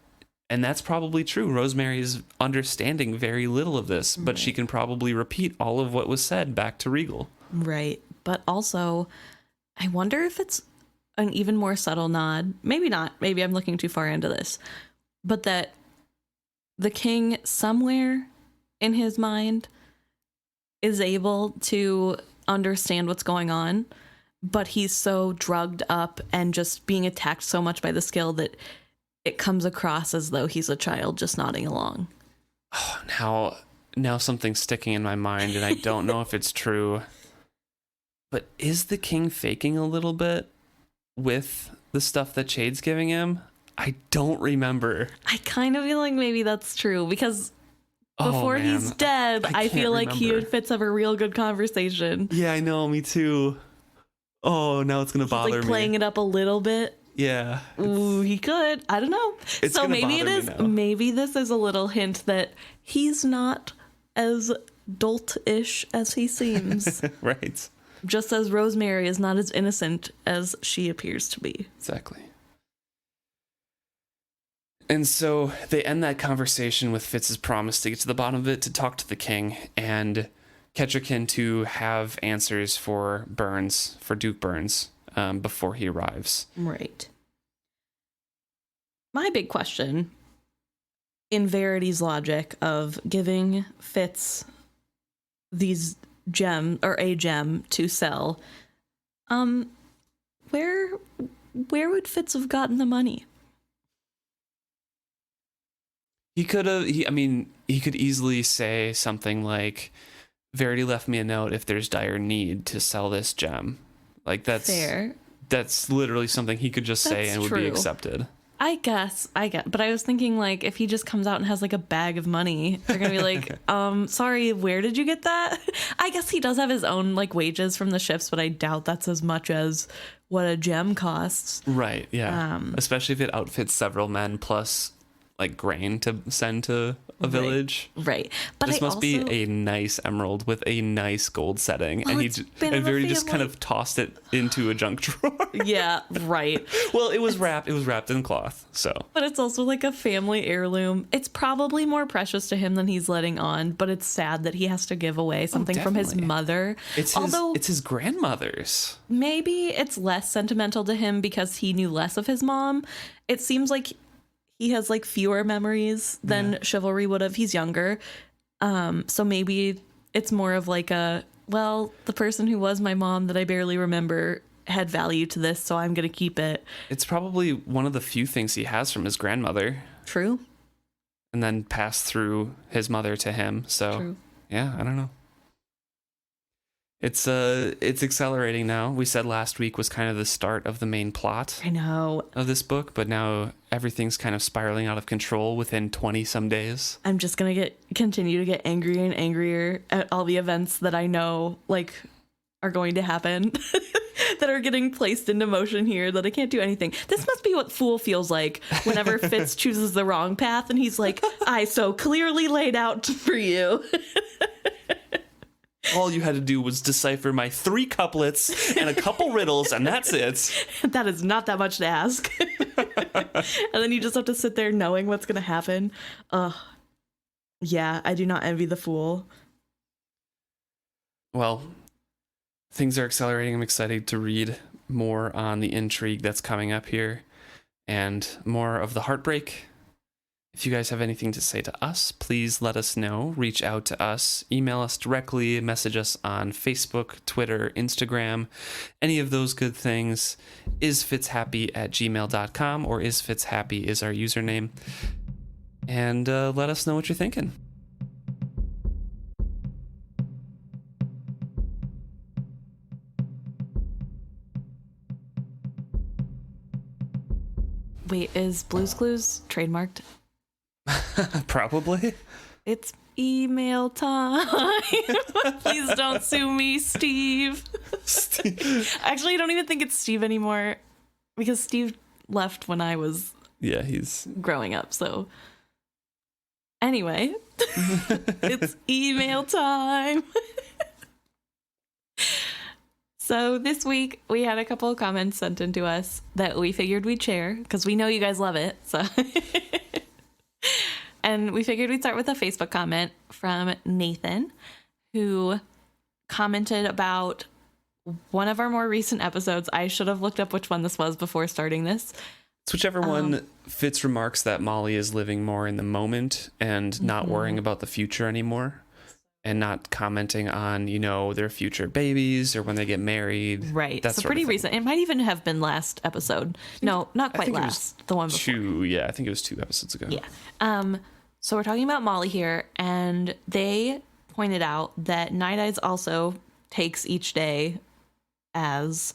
Speaker 1: And that's probably true. Rosemary is understanding very little of this, but she can probably repeat all of what was said back to Regal.
Speaker 2: Right. But also, I wonder if it's an even more subtle nod. Maybe not. Maybe I'm looking too far into this. But that the king, somewhere in his mind, is able to understand what's going on, but he's so drugged up and just being attacked so much by the skill that it comes across as though he's a child just nodding along.
Speaker 1: Oh, now something's sticking in my mind, and I don't know if it's true. But is the king faking a little bit with the stuff that Chade's giving him? I don't remember.
Speaker 2: I kind of feel like maybe that's true because before
Speaker 1: man.
Speaker 2: he's dead, I
Speaker 1: can't
Speaker 2: feel like he
Speaker 1: remember.
Speaker 2: and Fitz have a real good conversation.
Speaker 1: Yeah, I know. Me too. Oh, now it's gonna
Speaker 2: He's
Speaker 1: bother
Speaker 2: like
Speaker 1: me.
Speaker 2: playing it up a little bit.
Speaker 1: Yeah.
Speaker 2: Ooh, he could. I don't know.
Speaker 1: It's
Speaker 2: So
Speaker 1: gonna
Speaker 2: maybe it
Speaker 1: bother me
Speaker 2: is.
Speaker 1: now.
Speaker 2: Maybe this is a little hint that he's not as dolt-ish as he seems.
Speaker 1: Right.
Speaker 2: Just as Rosemary is not as innocent as she appears to be.
Speaker 1: Exactly. And so they end that conversation with Fitz's promise to get to the bottom of it, to talk to the king, and Kettricken to have answers for Burns, for Duke Burns, before he arrives.
Speaker 2: Right. My big question, in Verity's logic of giving Fitz these a gem to sell, where would Fitz have gotten the money?
Speaker 1: He could have, he could easily say something like, Verity left me a note if there's dire need to sell this gem. Like, that's
Speaker 2: Fair.
Speaker 1: That's literally something he could just say
Speaker 2: That's
Speaker 1: and would be
Speaker 2: true.
Speaker 1: accepted.
Speaker 2: I guess. But I was thinking, like, if he just comes out and has, like, a bag of money, they're going to be like, sorry, where did you get that? I guess he does have his own, like, wages from the ships, but I doubt that's as much as what a gem costs.
Speaker 1: Right, yeah. Especially if it outfits several men plus, like, grain to send to a village.
Speaker 2: Right. But
Speaker 1: This must be a nice emerald with a nice gold setting.
Speaker 2: Well,
Speaker 1: And
Speaker 2: it's been in the
Speaker 1: Verity just kind
Speaker 2: family.
Speaker 1: of tossed it into a junk drawer.
Speaker 2: Yeah, right.
Speaker 1: Well, it was wrapped in cloth, so.
Speaker 2: But it's also like a family heirloom. It's probably more precious to him than he's letting on, but it's sad that he has to give away something from his
Speaker 1: definitely.
Speaker 2: mother.
Speaker 1: It's his grandmother's.
Speaker 2: Maybe it's less sentimental to him because he knew less of his mom. It seems like he has like fewer memories than Chivalry would have. He's younger. So maybe it's more of like the person who was my mom that I barely remember had value to this, so I'm going to keep it.
Speaker 1: It's probably one of the few things he has from his grandmother.
Speaker 2: True.
Speaker 1: And then passed through his mother to him. So,
Speaker 2: True.
Speaker 1: Yeah, I don't know. It's accelerating now. We said last week was kind of the start of the main plot
Speaker 2: I know.
Speaker 1: of this book, but now everything's kind of spiraling out of control within 20 some days.
Speaker 2: I'm just going to continue to get angrier and angrier at all the events that I know like are going to happen that are getting placed into motion here that I can't do anything. This must be what Fool feels like whenever Fitz chooses the wrong path and he's like, I so clearly laid out for you.
Speaker 1: All you had to do was decipher my 3 couplets and a couple riddles, and that's it.
Speaker 2: That is not that much to ask. And then you just have to sit there knowing what's going to happen. Yeah, I do not envy the Fool.
Speaker 1: Well, things are accelerating. I'm excited to read more on the intrigue that's coming up here and more of the heartbreak. If you guys have anything to say to us, please let us know. Reach out to us, email us directly, message us on Facebook, Twitter, Instagram, any of those good things. isfitzhappy@gmail.com or isfitzhappy is our username. And let us know what you're thinking.
Speaker 2: Wait, is Blue's Clues trademarked?
Speaker 1: Probably.
Speaker 2: It's email time. Please don't sue me, Steve. Actually, I don't even think it's Steve anymore because Steve left when I was
Speaker 1: he's
Speaker 2: growing up. So anyway, it's email time. So this week we had a couple of comments sent in to us that we figured we'd share because we know you guys love it. So and we figured we'd start with a Facebook comment from Nathan, who commented about one of our more recent episodes. I should have looked up which one this was before starting this.
Speaker 1: It's whichever one Fitz remarks that Molly is living more in the moment and not worrying about the future anymore and not commenting on, their future babies or when they get married.
Speaker 2: Right.
Speaker 1: That's
Speaker 2: so pretty recent. It might even have been last episode. No, not quite last. The one before.
Speaker 1: I think it was 2 episodes ago.
Speaker 2: Yeah. So we're talking about Molly here, and they pointed out that Night Eyes also takes each day as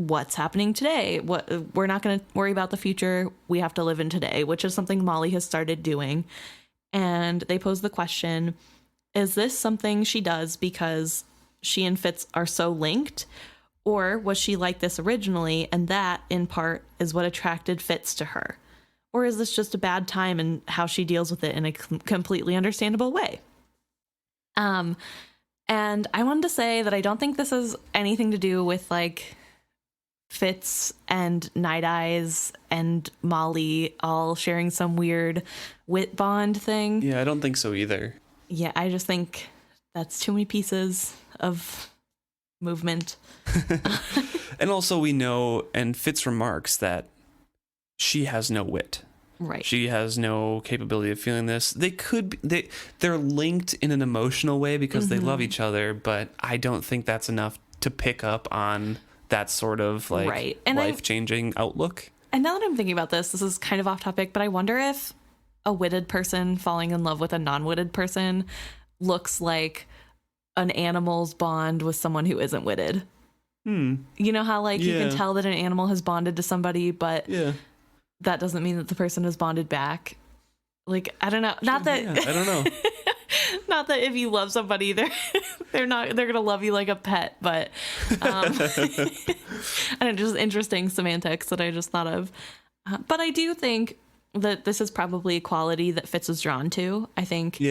Speaker 2: what's happening today. We're not going to worry about the future. We have to live in today, which is something Molly has started doing. And they pose the question, is this something she does because she and Fitz are so linked? Or was she like this originally, and that, in part, is what attracted Fitz to her? Or is this just a bad time and how she deals with it in a completely understandable way? And I wanted to say that I don't think this has anything to do with, like, Fitz and Night Eyes and Molly all sharing some weird wit bond thing.
Speaker 1: Yeah, I don't think so either.
Speaker 2: Yeah, I just think that's too many pieces of movement.
Speaker 1: And also we know, and Fitz remarks, that she has no wit.
Speaker 2: Right.
Speaker 1: She has no capability of feeling this. They're linked in an emotional way because they love each other, but I don't think that's enough to pick up on that sort of like
Speaker 2: right. And
Speaker 1: life-changing outlook.
Speaker 2: And now that I'm thinking about this is kind of off topic, but I wonder if a witted person falling in love with a non-witted person looks like an animal's bond with someone who isn't witted. You know how like you can tell that an animal has bonded to somebody, but that doesn't mean that the person has bonded back. Like, I don't know. Not that
Speaker 1: I don't know.
Speaker 2: Not that if you love somebody, they're gonna love you like a pet, but I don't know, just interesting semantics that I just thought of. But I do think that this is probably a quality that Fitz is drawn to. I think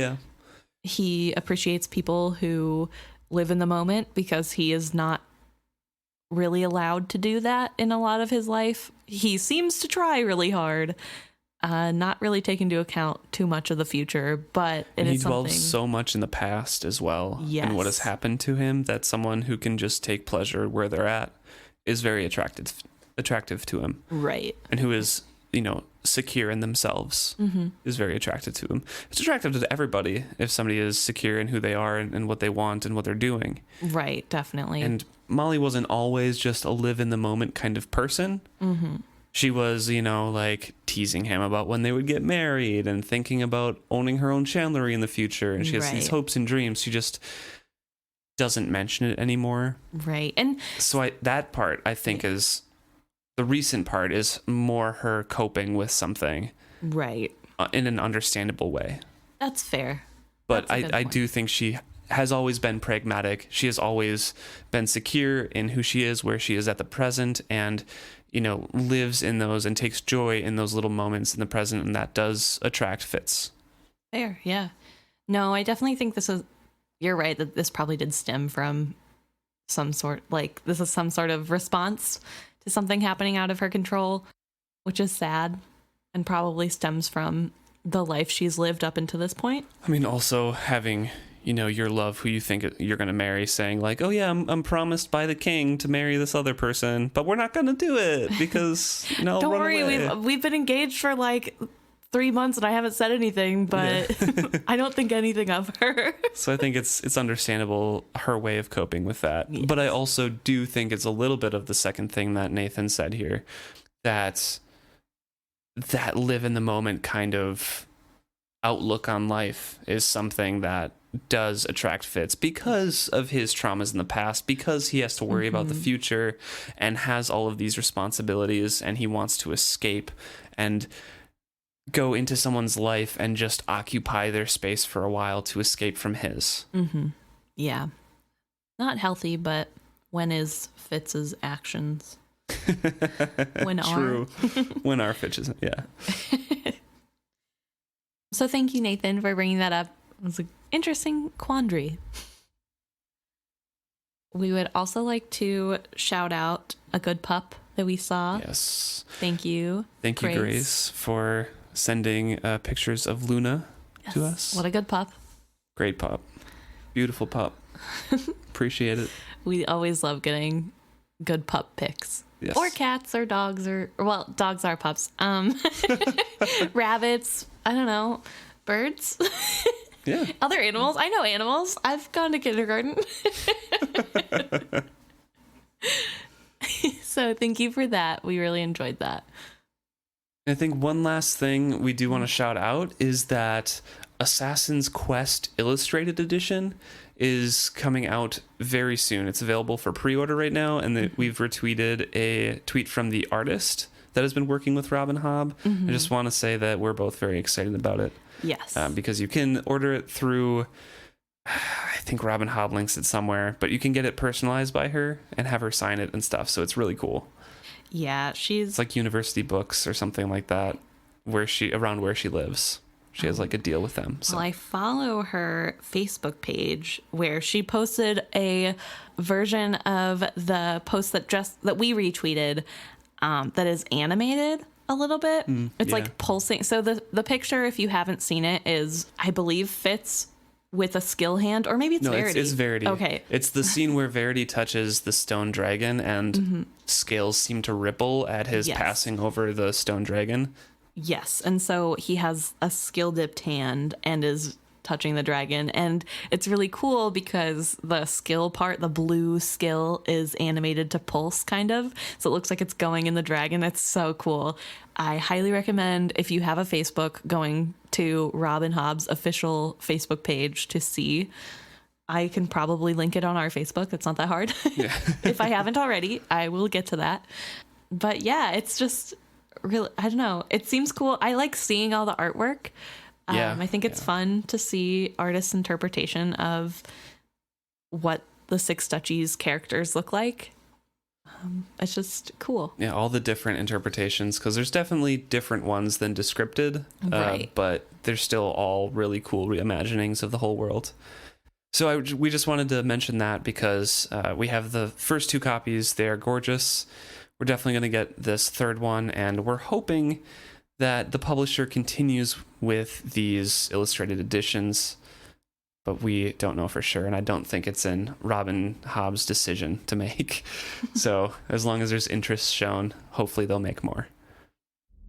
Speaker 2: he appreciates people who live in the moment because he is not really allowed to do that in a lot of his life. He seems to try really hard, not really take into account too much of the future, but
Speaker 1: he dwells so much in the past as well.
Speaker 2: Yes.
Speaker 1: And what has happened to him, that someone who can just take pleasure where they're at is very attractive to him.
Speaker 2: Right.
Speaker 1: And who is, secure in themselves is very attractive to him. It's attractive to everybody if somebody is secure in who they are and what they want and what they're doing.
Speaker 2: Right, definitely.
Speaker 1: And Molly wasn't always just a live in the moment kind of person. She was, like teasing him about when they would get married and thinking about owning her own chandlery in the future. And she has these hopes and dreams. She just doesn't mention it anymore.
Speaker 2: Right. And
Speaker 1: so that part, I think, is the recent part is more her coping with something.
Speaker 2: Right.
Speaker 1: In an understandable way.
Speaker 2: That's fair.
Speaker 1: But I do think she has always been pragmatic. She has always been secure in who she is, where she is at the present, and lives in those and takes joy in those little moments in the present, and that does attract Fitz.
Speaker 2: Fair, yeah. No, I definitely think you're right, that this probably did stem from some sort of response to something happening out of her control, which is sad and probably stems from the life she's lived up until this point.
Speaker 1: I mean, also having your love, who you think you're going to marry, saying like, oh yeah, I'm promised by the king to marry this other person, but we're not going to do it because
Speaker 2: don't worry, we've been engaged for like 3 months and I haven't said anything, but I don't think anything of her.
Speaker 1: So I think it's understandable, her way of coping with that.
Speaker 2: Yes.
Speaker 1: But I also do think it's a little bit of the second thing that Nathan said here, that live in the moment kind of outlook on life is something that does attract Fitz because of his traumas in the past, because he has to worry about the future and has all of these responsibilities, and he wants to escape and go into someone's life and just occupy their space for a while to escape from his.
Speaker 2: Yeah. Not healthy, but when is Fitz's actions? When
Speaker 1: True. When are Fitz's, yeah.
Speaker 2: So thank you, Nathan, for bringing that up. It was an interesting quandary. We would also like to shout out a good pup that we saw.
Speaker 1: Yes.
Speaker 2: Thank you.
Speaker 1: Thank you, Grace, for sending pictures of Luna to us.
Speaker 2: What a good pup. Great
Speaker 1: pup. Beautiful pup. Appreciate it.
Speaker 2: We always love getting good pup pics.
Speaker 1: Yes.
Speaker 2: Or cats or dogs well, dogs are pups. Rabbits, I don't know, birds.
Speaker 1: Yeah.
Speaker 2: Other animals. I know animals. I've gone to kindergarten. So thank you for that. We really enjoyed that.
Speaker 1: I think one last thing we do want to shout out is that Assassin's Quest Illustrated Edition is coming out very soon. It's available for pre-order right now, and we've retweeted a tweet from the artist that has been working with Robin Hobb. I just want to say that we're both very excited about it.
Speaker 2: Yes.
Speaker 1: Because you can order it through, I think Robin Hobb links it somewhere, but you can get it personalized by her and have her sign it and stuff. So it's really cool.
Speaker 2: Yeah,
Speaker 1: it's like University Books or something like that, around where she lives. She has like a deal with them. So.
Speaker 2: Well, I follow her Facebook page where she posted a version of the post that we retweeted that is animated a little bit. It's like pulsing. So the picture, if you haven't seen it, is, I believe, Fitz with a skill hand, or maybe it's Verity.
Speaker 1: It's Verity.
Speaker 2: Okay.
Speaker 1: It's the scene where Verity touches the stone dragon and scales seem to ripple at his passing over the stone dragon.
Speaker 2: Yes, and so he has a skill dipped hand and is touching the dragon, and it's really cool because the skill part, the blue skill, is animated to pulse kind of, so it looks like it's going in the dragon. It's so cool. I highly recommend, if you have a Facebook, going to Robin Hobb's official Facebook page to see. I can probably link it on our Facebook. It's not that hard.
Speaker 1: Yeah.
Speaker 2: If I haven't already, I will get to that. But yeah, it's just really, I don't know, it seems cool. I like seeing all the artwork. I think it's fun to see artists' interpretation of what the Six Duchies characters look like. It's just cool.
Speaker 1: Yeah, all the different interpretations, because there's definitely different ones than descripted,
Speaker 2: right.
Speaker 1: But they're still all really cool reimaginings of the whole world. So we just wanted to mention that because we have the first 2 copies. They are gorgeous. We're definitely going to get this third one, and we're hoping that the publisher continues with these illustrated editions, but we don't know for sure, and I don't think it's in Robin Hobb's decision to make. So as long as there's interest shown, hopefully they'll make more.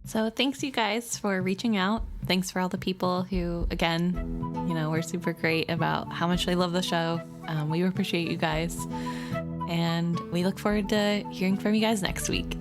Speaker 2: So thanks, you guys, for reaching out. Thanks for all the people who, again, were super great about how much they love the show. We appreciate you guys. And we look forward to hearing from you guys next week.